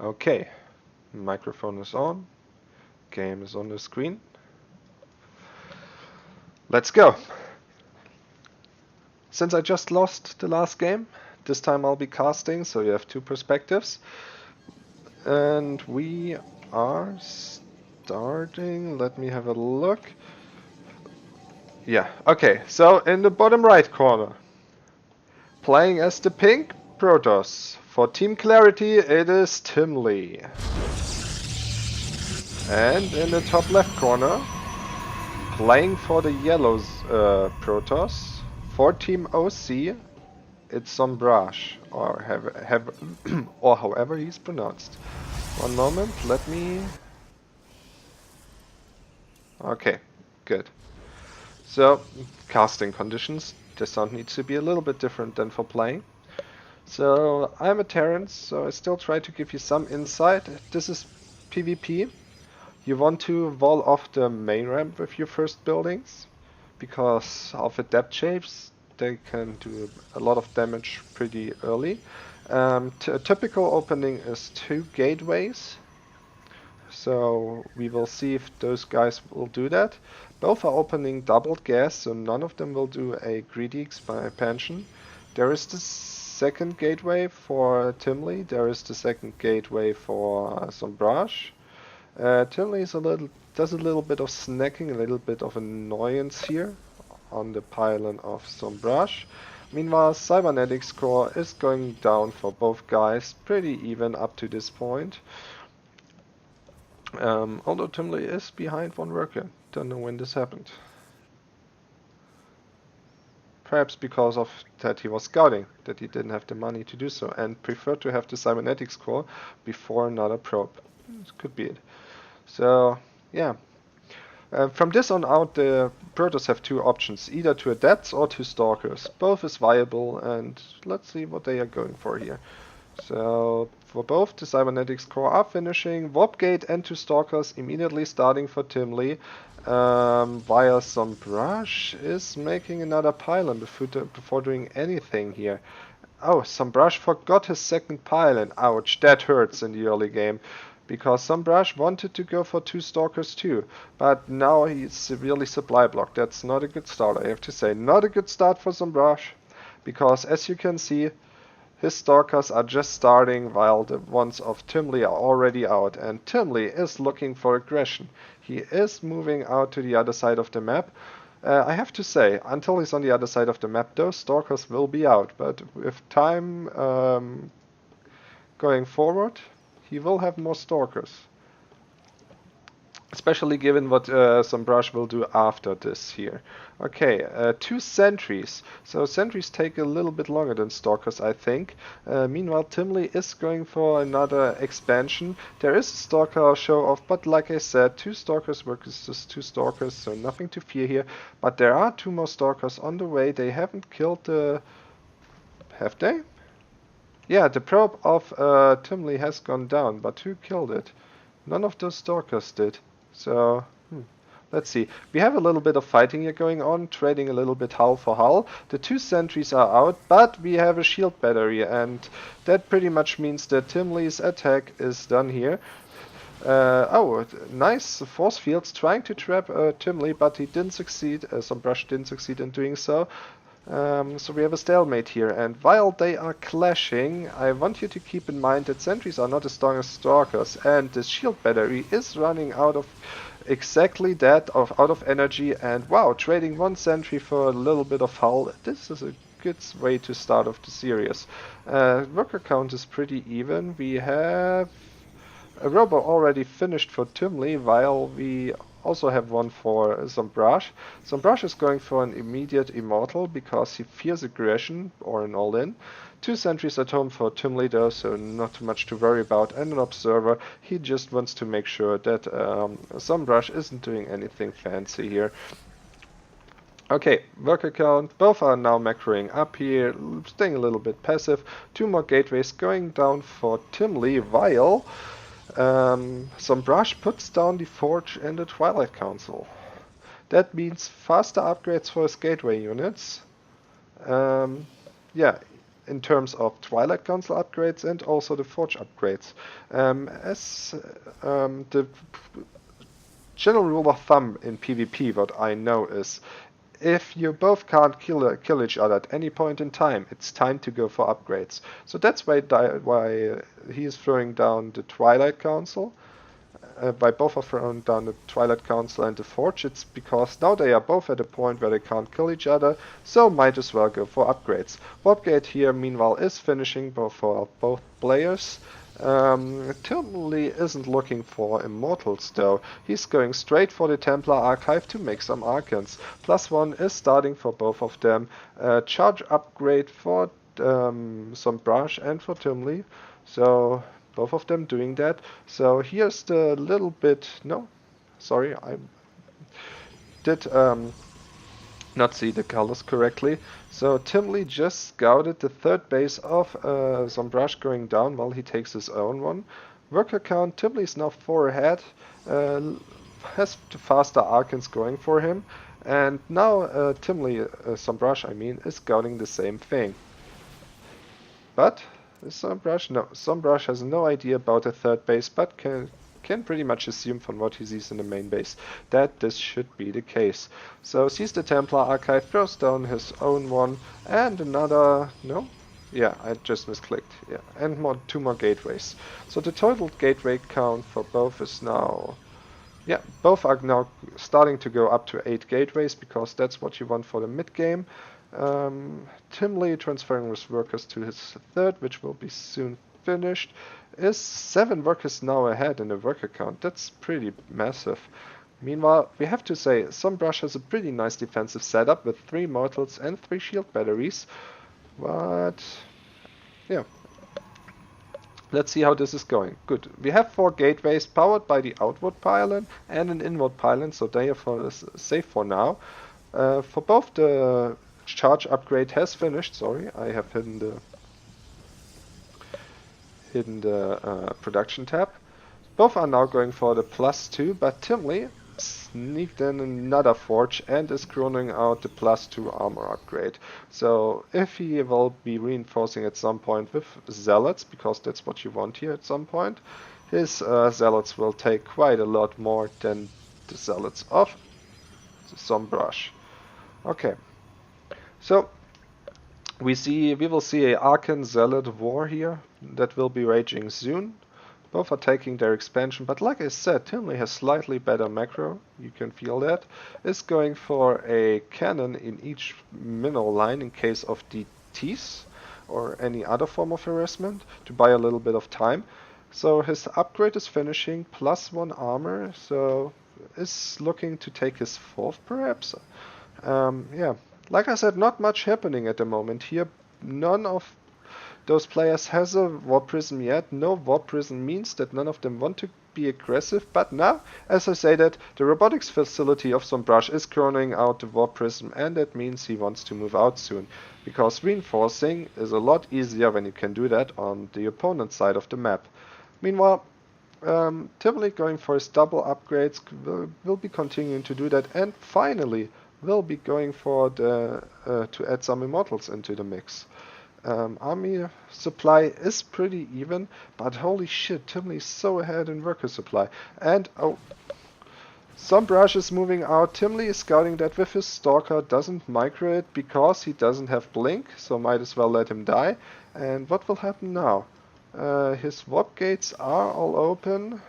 Okay, microphone is on, game is on the screen. Let's go. Since I just lost the last game, this time I'll be casting, so you have two perspectives. And we are starting, let me have a look. Yeah, okay, so in the bottom right corner, playing as the pink Protoss. For Team Clarity, it is Tim Lee. And in the top left corner, playing for the yellows Protoss. For Team OC, it's Sombrage, or or however he's pronounced. One moment, let me... Okay, good. So, casting conditions. The sound needs to be a little bit different than for playing. So, I'm a Terrence, so I still try to give you some insight. This is PvP. You want to wall off the main ramp with your first buildings, because of the depth shapes, they can do a lot of damage pretty early. A typical opening is 2 gateways, so we will see if those guys will do that. Both are opening doubled gas, so none of them will do a greedy expansion. There is the second gateway for Timley, there is the second gateway for Sombrage. Timley is does a little bit of snacking, a little bit of annoyance here on the pylon of Sombrage. Meanwhile, Cybernetics core is going down for both guys, pretty even up to this point. Although Timley is behind one worker, don't know when this happened. Perhaps because of that he was scouting, that he didn't have the money to do so, and preferred to have the Cybernetics core before another probe. This could be it. So, yeah. From this on out, the Protoss have 2 options, either 2 Adepts or 2 Stalkers. Both is viable, and let's see what they are going for here. So, for both, the Cybernetics core are finishing. Warp Gate and 2 Stalkers immediately starting for Timley. While Sombrage is making another pylon before doing anything here. Oh, Sombrage forgot his second pylon. Ouch, that hurts in the early game. Because Sombrage wanted to go for 2 Stalkers too, but now he's severely supply blocked. That's not a good start, I have to say. Not a good start for Sombrage, because as you can see, his Stalkers are just starting while the ones of Timley are already out, and Timley is looking for aggression. He is moving out to the other side of the map. I have to say, until he's on the other side of the map, those Stalkers will be out, but with time going forward, he will have more Stalkers. Especially given what Sombrage will do after this here. Okay, 2 Sentries. So Sentries take a little bit longer than Stalkers, I think. Meanwhile, Timley is going for another expansion. There is a Stalker show off, but like I said, 2 Stalkers versus 2 Stalkers, so nothing to fear here. But there are 2 more Stalkers on the way. They haven't killed the... Have they? Yeah, the probe of Timley has gone down, but who killed it? None of those Stalkers did. So, let's see. We have a little bit of fighting here going on, trading a little bit hull for hull. The 2 sentries are out, but we have a shield battery, and that pretty much means that Timley's attack is done here. Oh, nice force fields trying to trap Timley, but he didn't succeed. Sombrage didn't succeed in doing so. So we have a stalemate here, and while they are clashing, I want you to keep in mind that sentries are not as strong as stalkers, and the shield battery is running out of exactly that, out of energy, and wow, trading 1 sentry for a little bit of hull, this is a good way to start off the series. Worker count is pretty even. We have a robo already finished for Timley, while we also have one for Sombrage. Sombrage is going for an immediate immortal because he fears aggression, or an all-in. 2 sentries at home for Timley though, so not too much to worry about. And an observer, he just wants to make sure that Sombrage isn't doing anything fancy here. Okay, worker count, both are now macroing up here, staying a little bit passive. 2 more gateways going down for Timley, while Sombrage puts down the Forge and the Twilight Council. That means faster upgrades for his gateway units. Yeah, in terms of Twilight Council upgrades and also the Forge upgrades. The general rule of thumb in PvP, what I know is, if you both can't kill each other at any point in time, it's time to go for upgrades. So that's why he is throwing down the Twilight Council. By both are throwing down the Twilight Council and the Forge. It's because now they are both at a point where they can't kill each other, so might as well go for upgrades. Warpgate here, meanwhile, is finishing for both players. Tilly isn't looking for Immortals though. He's going straight for the Templar Archive to make some Arcans. +1 is starting for both of them. Charge upgrade for Sombrage and for Timley. So both of them doing that. So here's the little bit... No, sorry, I did not see the colors correctly. So Timley just scouted the third base of Sombrage going down while he takes his own one. Worker count, Timley is now 4 ahead, has the faster Arcans going for him, and now Timley, Sombrage I mean, is scouting the same thing. But Sombrage has no idea about the third base, but can pretty much assume from what he sees in the main base that this should be the case. So sees the Templar Archive, throws down his own one, and another... No? Yeah, I just misclicked. Yeah, and 2 more gateways. So the total gateway count for both is now... Yeah, both are now starting to go up to 8 gateways, because that's what you want for the mid-game. Timley transferring his workers to his third, which will be soon finished, is 7 workers now ahead in the worker count. That's pretty massive. Meanwhile, we have to say, Sombrage has a pretty nice defensive setup with 3 mortals and 3 shield batteries. But yeah, let's see how this is going. Good. We have 4 gateways powered by the outward pylon and an inward pylon, so they are safe for now. For both, the charge upgrade has finished. Sorry, I have hidden the production tab. Both are now going for the +2, but Timley sneaked in another Forge and is chroning out the +2 armor upgrade. So if he will be reinforcing at some point with Zealots, because that's what you want here at some point, his Zealots will take quite a lot more than the Zealots of Sombrage. Okay, so we will see a Arcan Zealot war here that will be raging soon. Both are taking their expansion, but like I said, Timley has slightly better macro, you can feel that. Is going for a cannon in each mineral line in case of DTs or any other form of harassment to buy a little bit of time. So his upgrade is finishing, +1 armor, so is looking to take his 4th perhaps. Yeah, like I said, not much happening at the moment here. None of those players has a Warp Prism yet. No Warp Prism means that none of them want to be aggressive, but now, as I say that, the robotics facility of Sombrage is chroning out the Warp Prism, and that means he wants to move out soon, because reinforcing is a lot easier when you can do that on the opponent's side of the map. Meanwhile, Timley going for his double upgrades, will be continuing to do that, and finally will be going for the to add some Immortals into the mix. Army supply is pretty even, but holy shit, Timley is so ahead in worker supply. And oh, Sombrage is moving out. Timley is scouting that with his Stalker, doesn't micro it because he doesn't have Blink, so might as well let him die. And what will happen now? His warp gates are all open,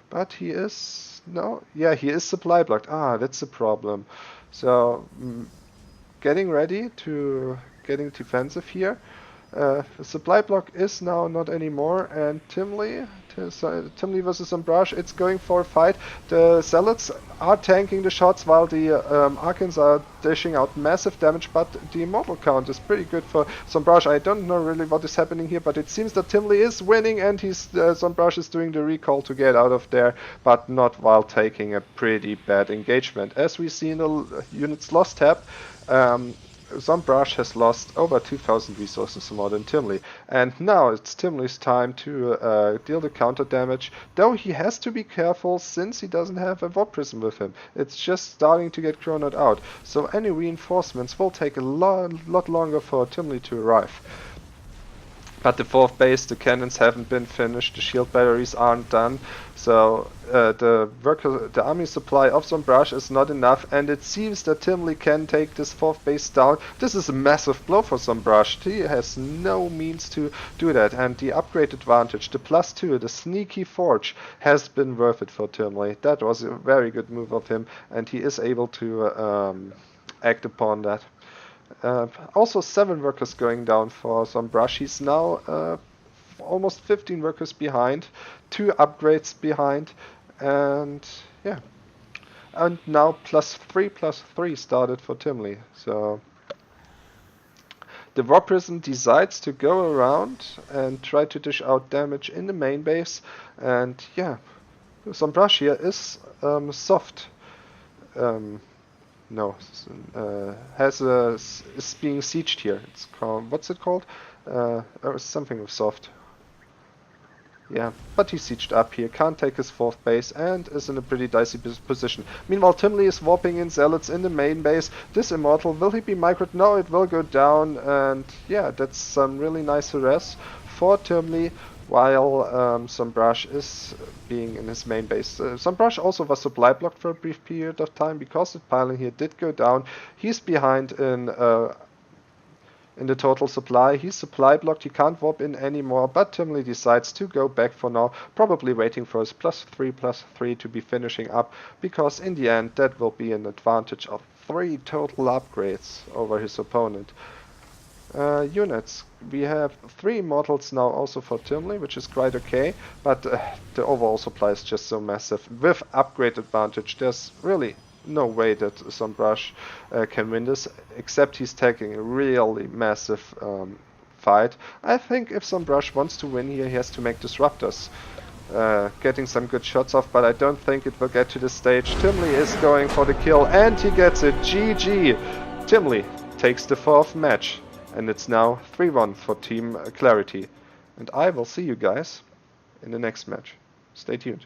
but he is... No, yeah, he is supply blocked. Ah, that's the problem. So, getting ready to... getting defensive here. The supply block is now not anymore, and Timley versus Sombrage, it's going for a fight. The Zealots are tanking the shots while the Arcans are dishing out massive damage, but the immortal count is pretty good for Sombrage. I don't know really what is happening here, but it seems that Timley is winning, and Sombrage is doing the recall to get out of there, but not while taking a pretty bad engagement. As we see in the units lost tab, Sombrage has lost over 2,000 resources more than Timley, and now it's Timley's time to deal the counter damage, though he has to be careful since he doesn't have a Warp Prism with him. It's just starting to get chronoed out, so any reinforcements will take a lot longer for Timley to arrive. But the fourth base, the cannons haven't been finished, the shield batteries aren't done, so the army supply of Zombrash is not enough, and it seems that Timley can take this fourth base down. This is a massive blow for Zombrash. He has no means to do that, and the upgrade advantage, the +2, the sneaky forge, has been worth it for Timley. That was a very good move of him, and he is able to act upon that. Also 7 workers going down for Zombrash. He's now almost 15 workers behind, 2 upgrades behind, and yeah. And now +3 started for Timley. So the War Prison decides to go around and try to dish out damage in the main base, and yeah, Zombrash here is soft. No, is being sieged here. It's called, what's it called? Something with soft. Yeah, but he's sieged up here, can't take his fourth base, and is in a pretty dicey position. Meanwhile, Timley is warping in zealots in the main base. This Immortal, will he be microed? No, it will go down, and yeah, that's some really nice harass for Timley, while Zombrash is being in his main base. Zombrash also was supply blocked for a brief period of time because the piling here did go down. He's behind in the total supply. He's supply blocked, he can't warp in anymore, but Timley decides to go back for now, probably waiting for his +3 to be finishing up, because in the end that will be an advantage of 3 total upgrades over his opponent. Units. We have 3 Immortals now also for Timley, which is quite okay, but the overall supply is just so massive. With upgrade advantage, there's really no way that Zombrash can win this, except he's taking a really massive fight. I think if Zombrash wants to win here, he has to make disruptors. Getting some good shots off, but I don't think it will get to this stage. Timley is going for the kill, and he gets it. GG! Timley takes the 4th match, and it's now 3-1 for Team Clarity. And I will see you guys in the next match. Stay tuned.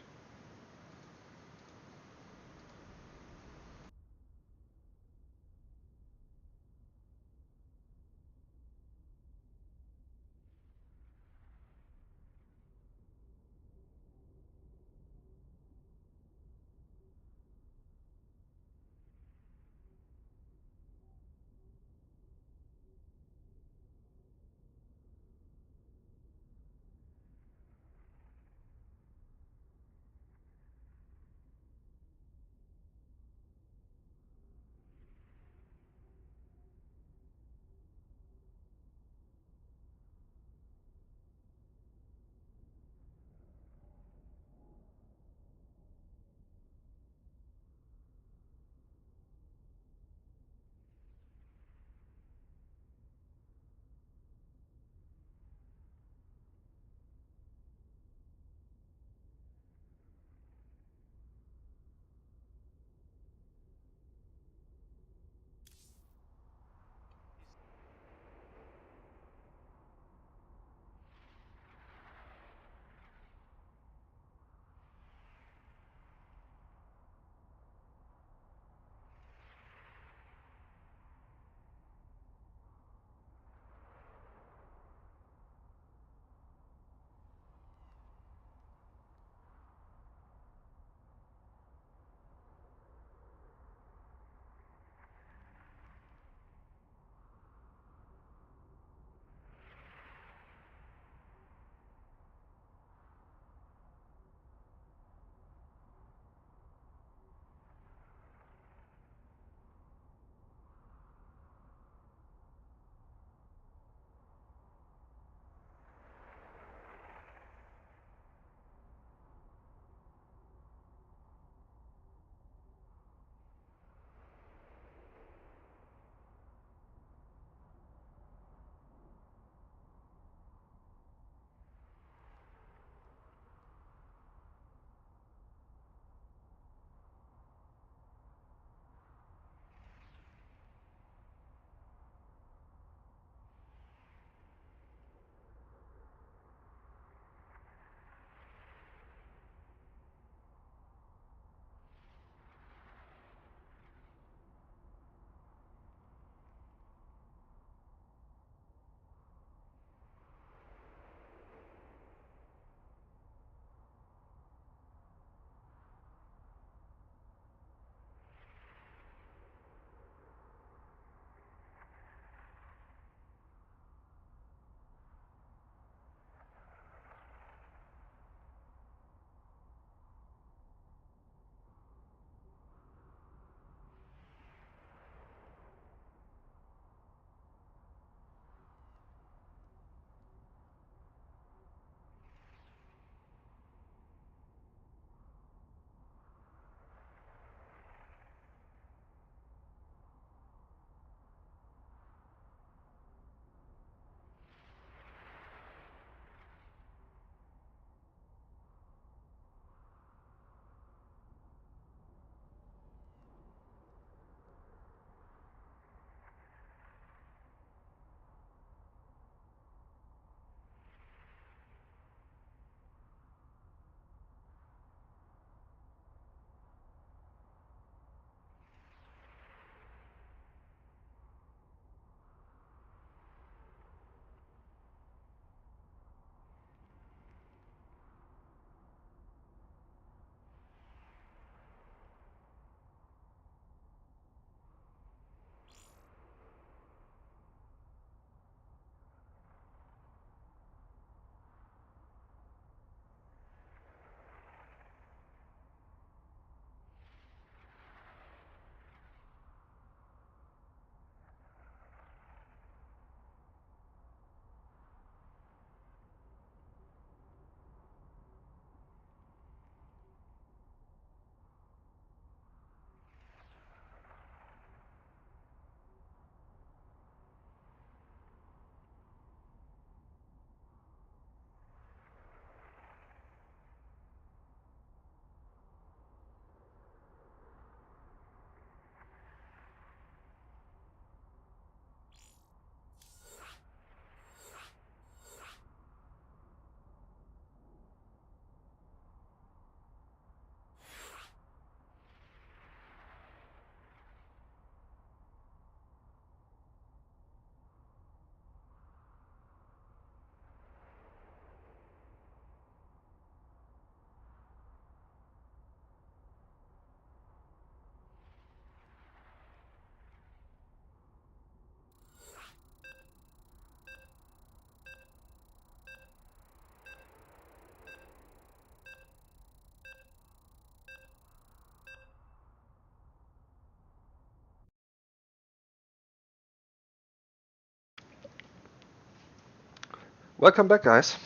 Welcome back, guys.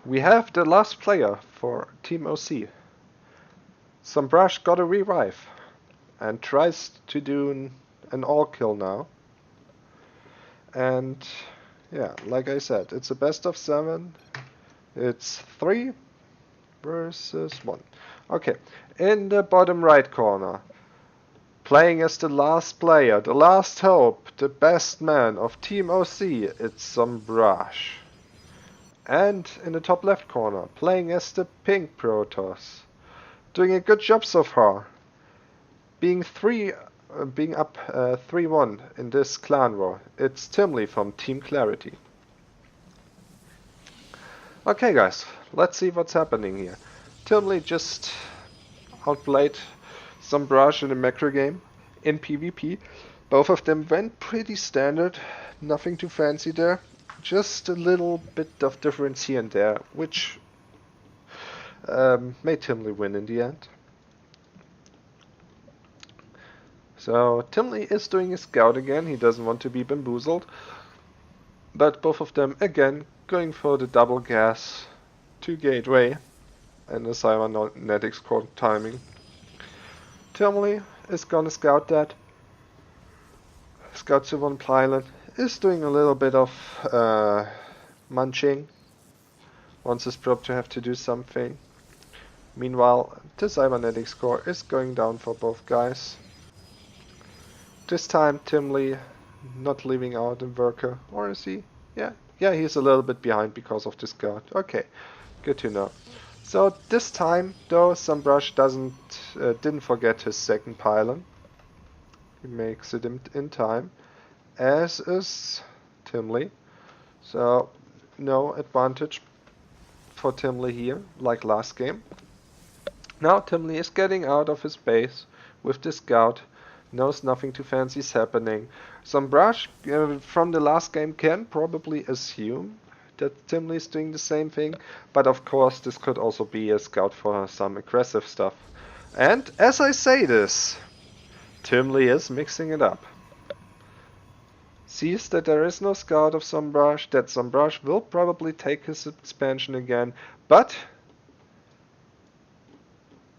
We have the last player for Team OC. Brush got a revive and tries to do an all kill now. And yeah, like I said, it's a best of 7. It's 3 versus 1. Okay, in the bottom right corner, playing as the last player, the last hope, the best man of Team OC, it's Brush. And in the top left corner, playing as the pink Protoss, doing a good job so far, being up 3-1 in this clan war. It's Timley from Team Clarity. Okay, guys, let's see what's happening here. Timley just outplayed Brush in a macro game in PvP. Both of them went pretty standard, nothing too fancy there. Just a little bit of difference here and there, which made Timley win in the end. So Timley is doing his scout again, he doesn't want to be bamboozled. But both of them again going for the double gas to gateway and the cybernetics core timing. Timley is gonna scout that. Scout to one pilot, is doing a little bit of munching. Wants his probe to have to do something. Meanwhile, the cybernetics core is going down for both guys. This time Timley not leaving out a worker, or is he? Yeah, he's a little bit behind because of the scout. Okay, good to know. So this time though, Brush didn't forget his second pylon. He makes it in time, as is Timley. So no advantage for Timley here, like last game. Now Timley is getting out of his base with the scout. Knows nothing too fancy is happening. Brush from the last game can probably assume that Timley is doing the same thing, but of course this could also be a scout for some aggressive stuff. And as I say this, Timley is mixing it up. Sees that there is no scout of Brush, that Brush will probably take his expansion again, but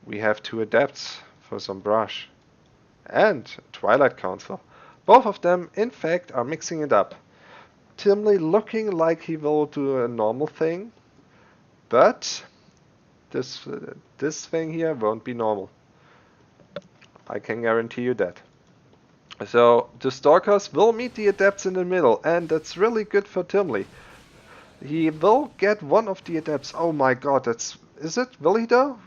we have 2 adepts for Brush. And Twilight Council. Both of them, in fact, are mixing it up. Timley looking like he will do a normal thing, but this thing here won't be normal. I can guarantee you that. So the Stalkers will meet the Adepts in the middle, and that's really good for Timley. He will get one of the Adepts. Oh my god, is it? Will he though?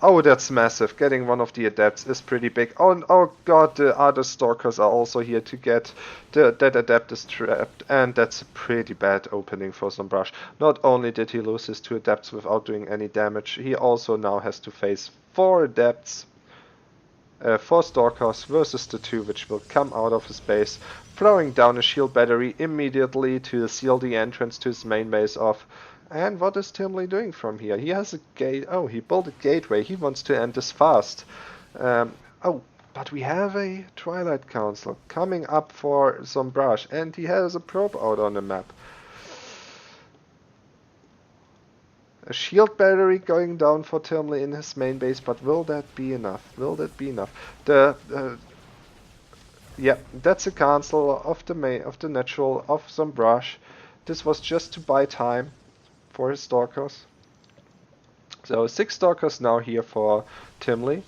Oh, that's massive. Getting one of the Adepts is pretty big. Oh god, the other Stalkers are also here to get that Adept is trapped, and that's a pretty bad opening for Brush. Not only did he lose his 2 Adepts without doing any damage, he also now has to face 4 Adepts, 4 Stalkers versus the 2 which will come out of his base, throwing down a shield battery immediately to seal the entrance to his main base off. And what is Timley doing from here? He has a gate. Oh, he built a gateway. He wants to end this fast. Oh, but we have a Twilight Council coming up for Brush, and he has a probe out on the map. A shield battery going down for Timley in his main base, but will that be enough? Will that be enough? Yeah, that's a cancel of the natural of Brush. This was just to buy time for his Stalkers. So 6 Stalkers now here for Timley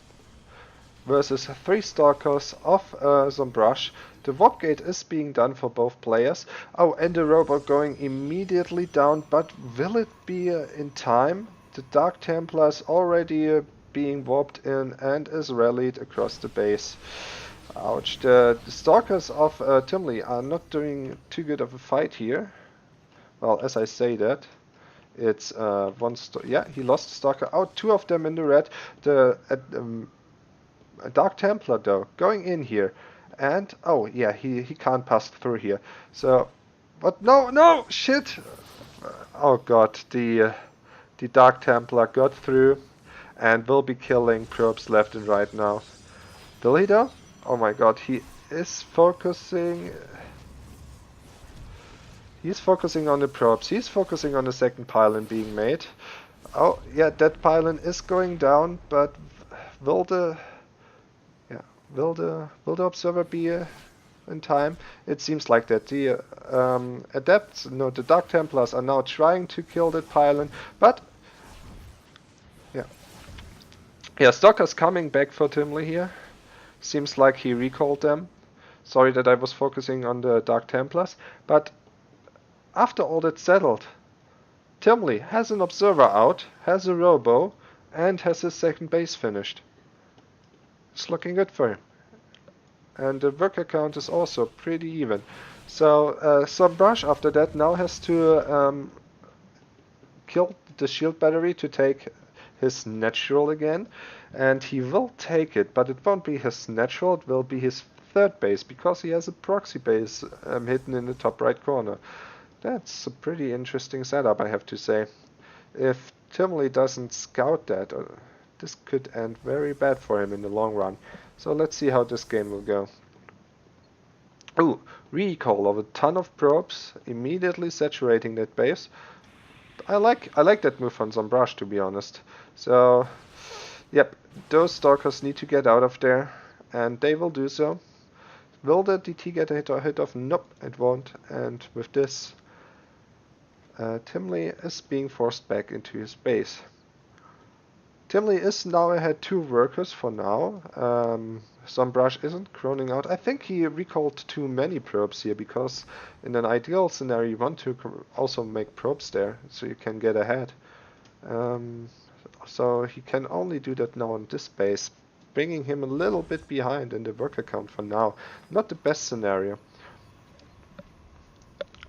versus 3 Stalkers of Brush. The warp gate is being done for both players. Oh, and the robot going immediately down, but will it be in time? The Dark Templar is already being warped in and is rallied across the base. Ouch. The Stalkers of Timley are not doing too good of a fight here. Well, as I say that, it's yeah, he lost the Stalker out. 2 of them in the red. The Dark Templar though going in here, and oh yeah, he can't pass through here. So, but no shit. Oh god, the Dark Templar got through and will be killing probes left and right now. Will he though? Oh my god, he is focusing... He's focusing on the probes. He's focusing on the second pylon being made. Oh, yeah, that pylon is going down, but will the... Yeah, will the observer be in time? It seems like that. The adepts, no, the Dark Templars are now trying to kill that pylon, but... Yeah. Yeah, Stalker's coming back for Timley here. Seems like he recalled them. Sorry that I was focusing on the Dark Templars, but after all that's settled, Timley has an observer out, has a robo, and has his second base finished. It's looking good for him. And the worker count is also pretty even. So Brush after that now has to kill the shield battery to take his natural again. And he will take it, but it won't be his natural, it will be his third base, because he has a proxy base hidden in the top right corner. That's a pretty interesting setup, I have to say. If Timley doesn't scout that, this could end very bad for him in the long run. So let's see how this game will go. Ooh, recall of a ton of probes, immediately saturating that base. I like that move from Zombrash, to be honest. So, yep, those Stalkers need to get out of there, and they will do so. Will the DT get a hit off? Nope, it won't. And with this, Timley is being forced back into his base. Timley is now ahead 2 workers for now. Zombrash isn't croning out. I think he recalled too many probes here, because in an ideal scenario you want to also make probes there so you can get ahead. So he can only do that now on this base, bringing him a little bit behind in the worker count for now. Not the best scenario.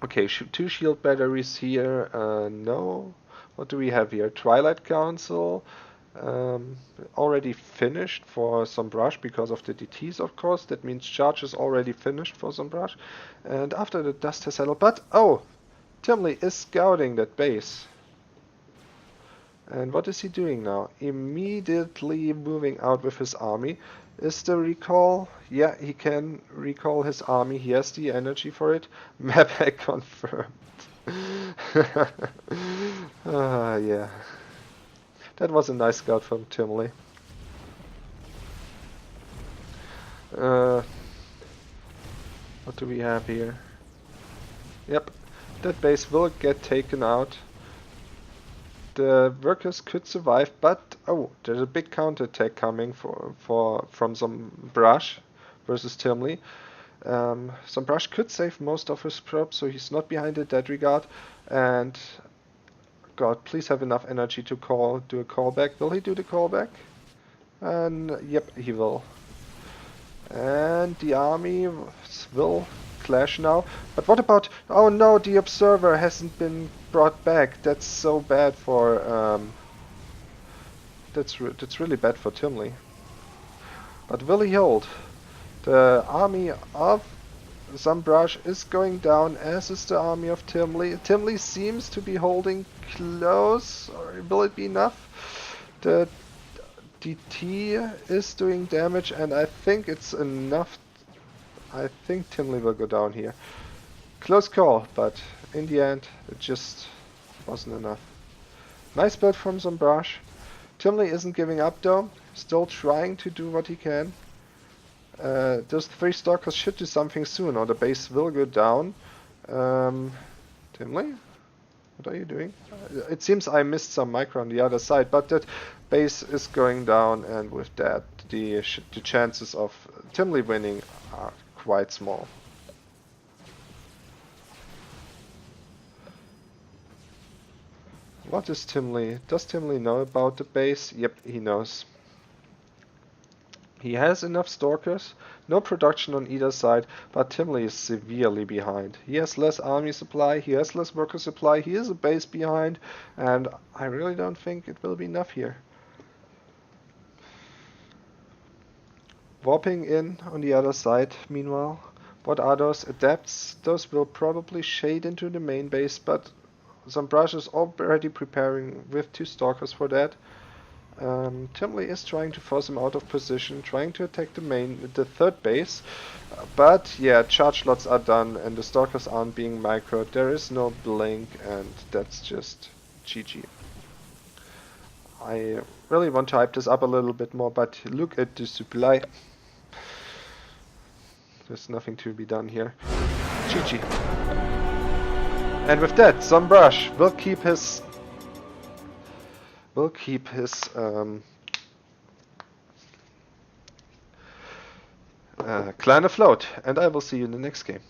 Okay, 2 shield batteries here. No. What do we have here? Twilight Council. Already finished for Zombrash because of the DTs, of course. That means charge is already finished for Zombrash. And after the dust has settled, but oh, Timley is scouting that base. And what is he doing now? Immediately moving out with his army. Is the recall? Yeah, he can recall his army. He has the energy for it. Map hack confirmed. Yeah. That was a nice scout from Timley. What do we have here? Yep, that base will get taken out. The workers could survive, but oh, there's a big counterattack coming from Zombrash versus Timley. Zombrash could save most of his probes, so he's not behind in that regard. And God, please have enough energy to do a callback. Will he do the callback? And yep, he will. And the army will clash now. But what about... Oh no, the observer hasn't been brought back. That's so bad for... That's really bad for Timley. But will he hold? The army of Zombrash is going down, as is the army of Timley. Timley seems to be holding close, or will it be enough? The DT is doing damage, and I think it's enough. I think Timley will go down here. Close call, but in the end, it just wasn't enough. Nice build from Zombrash. Timley isn't giving up though, still trying to do what he can. Those 3 Stalkers should do something soon, or the base will go down. Timley? What are you doing? It seems I missed some micro on the other side, but that base is going down, and with that, the chances of Timley winning are quite small. What is Timley? Does Timley know about the base? Yep, he knows. He has enough Stalkers, no production on either side, but Timley is severely behind. He has less army supply, he has less worker supply, he is a base behind, and I really don't think it will be enough here. Warping in on the other side, meanwhile. What are those adepts? Those will probably shade into the main base, but Zombrash is already preparing with 2 Stalkers for that. Timley is trying to force him out of position, trying to attack the third base. But yeah, charge slots are done and the stalkers aren't being microed. There is no blink and that's just GG. I really want to hype this up a little bit more, but look at the supply. There's nothing to be done here. GG. And with that, Zombrush will keep his clan afloat, and I will see you in the next game.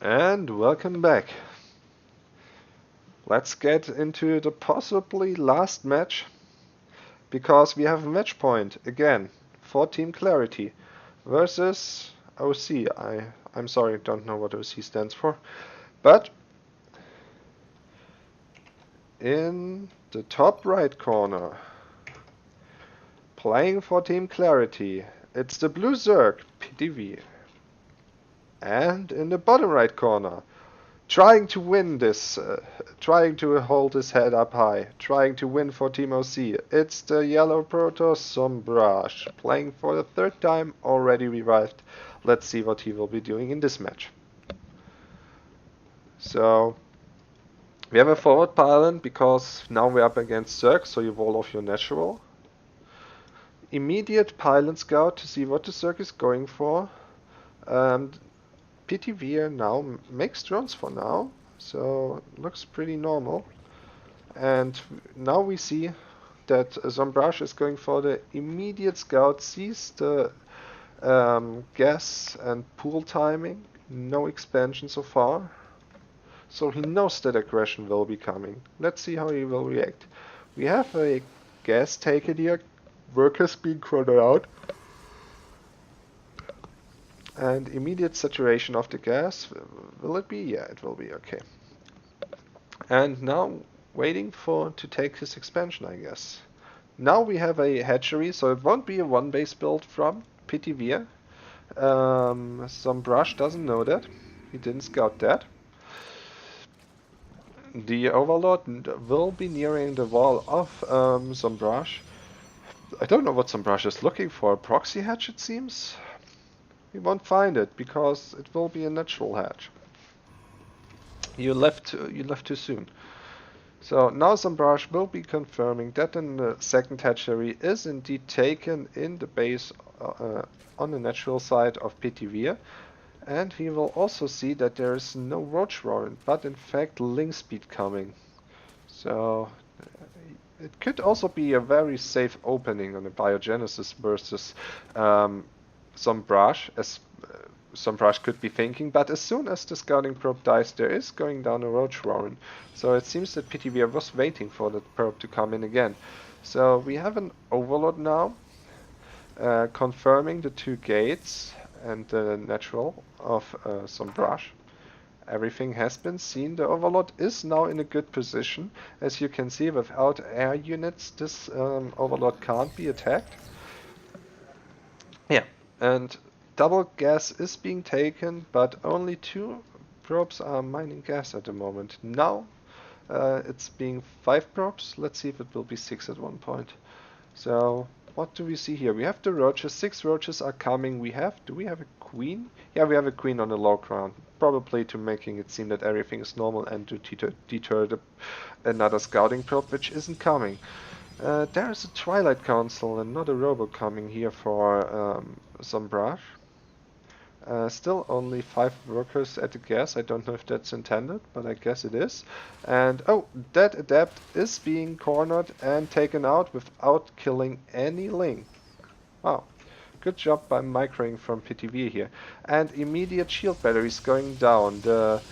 And welcome back. Let's get into the possibly last match, because we have a match point again for Team Clarity versus OC. I'm sorry, don't know what OC stands for, but in the top right corner, playing for Team Clarity, it's the Blue Zerg PDV. And in the bottom right corner, trying to win this, trying to hold his head up high, trying to win for Team OC, it's the yellow Protoss Sombrage, playing for the third time, already revived. Let's see what he will be doing in this match. So, we have a forward pylon, because now we're up against Zerg, so you wall off your natural. Immediate pylon scout to see what the Zerg is going for. PTV now makes drones for now, so looks pretty normal. And now we see that Sombrage is going for the immediate scout, sees the gas and pool timing, no expansion so far. So he knows that aggression will be coming. Let's see how he will react. We have a gas taker here, workers being crowded out. And immediate saturation of the gas. Will it be? Yeah, it will be. Okay. And now waiting to take his expansion, I guess. Now we have a hatchery, so it won't be a one base build from PTV. Sombrage doesn't know that. He didn't scout that. The Overlord will be nearing the wall of Sombrage. I don't know what Sombrage is looking for. A proxy hatch, it seems. We won't find it because it will be a natural hatch. You left too soon. So now Sombrage will be confirming that the second hatchery is indeed taken in the base on the natural side of PTV, and he will also see that there is no roach warrant, but in fact link speed coming. So it could also be a very safe opening on the Biogenesis versus Sombrage, as Sombrage could be thinking, but as soon as the scouting probe dies, there is going down a roach warren. So it seems that PTV was waiting for that probe to come in again. So we have an Overlord now, confirming the two gates and the natural of Sombrage. Everything has been seen. The Overlord is now in a good position. As you can see, without air units, this Overlord can't be attacked. Yeah. And double gas is being taken, but only 2 probes are mining gas at the moment. Now it's being 5 probes. Let's see if it will be 6 at one point. So what do we see here? We have the roaches. 6 roaches are coming. Do we have a queen? Yeah, we have a queen on the low ground. Probably to making it seem that everything is normal and to deter another scouting probe, which isn't coming. There is a Twilight Council and not a robo coming here for Sombrage. Still only 5 workers at the gas. I don't know if that's intended, but I guess it is. And oh, that adept is being cornered and taken out without killing any link. Wow, good job by microing from PTV here. And immediate shield batteries going down. The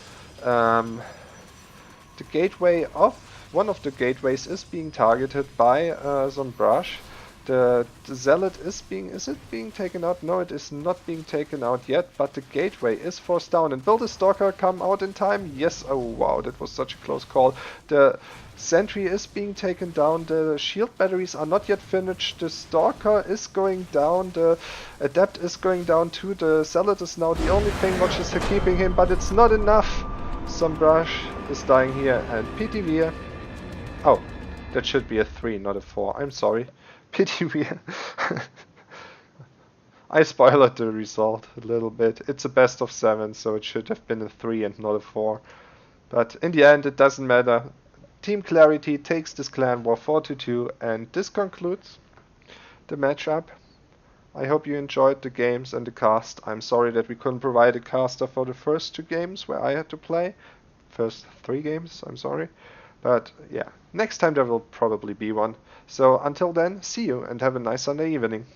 gateway of one of the gateways is being targeted by Sombrage. The zealot is it being taken out? No, it is not being taken out yet, but the gateway is forced down. And will the stalker come out in time? Yes. Oh wow, that was such a close call. The sentry is being taken down. The shield batteries are not yet finished. The stalker is going down. The adept is going down too. The zealot is now the only thing which is keeping him, but it's not enough. Sombrage is dying here, and PTV. Oh, that should be a 3, not a 4. I'm sorry. PTV. I spoiled the result a little bit. It's a best of 7, so it should have been a 3 and not a 4. But in the end, it doesn't matter. Team Clarity takes this clan war 4-2, and this concludes the matchup. I hope you enjoyed the games and the cast. I'm sorry that we couldn't provide a caster for the first 2 games where I had to play. First 3 games, I'm sorry. But yeah, next time there will probably be one. So until then, see you and have a nice Sunday evening.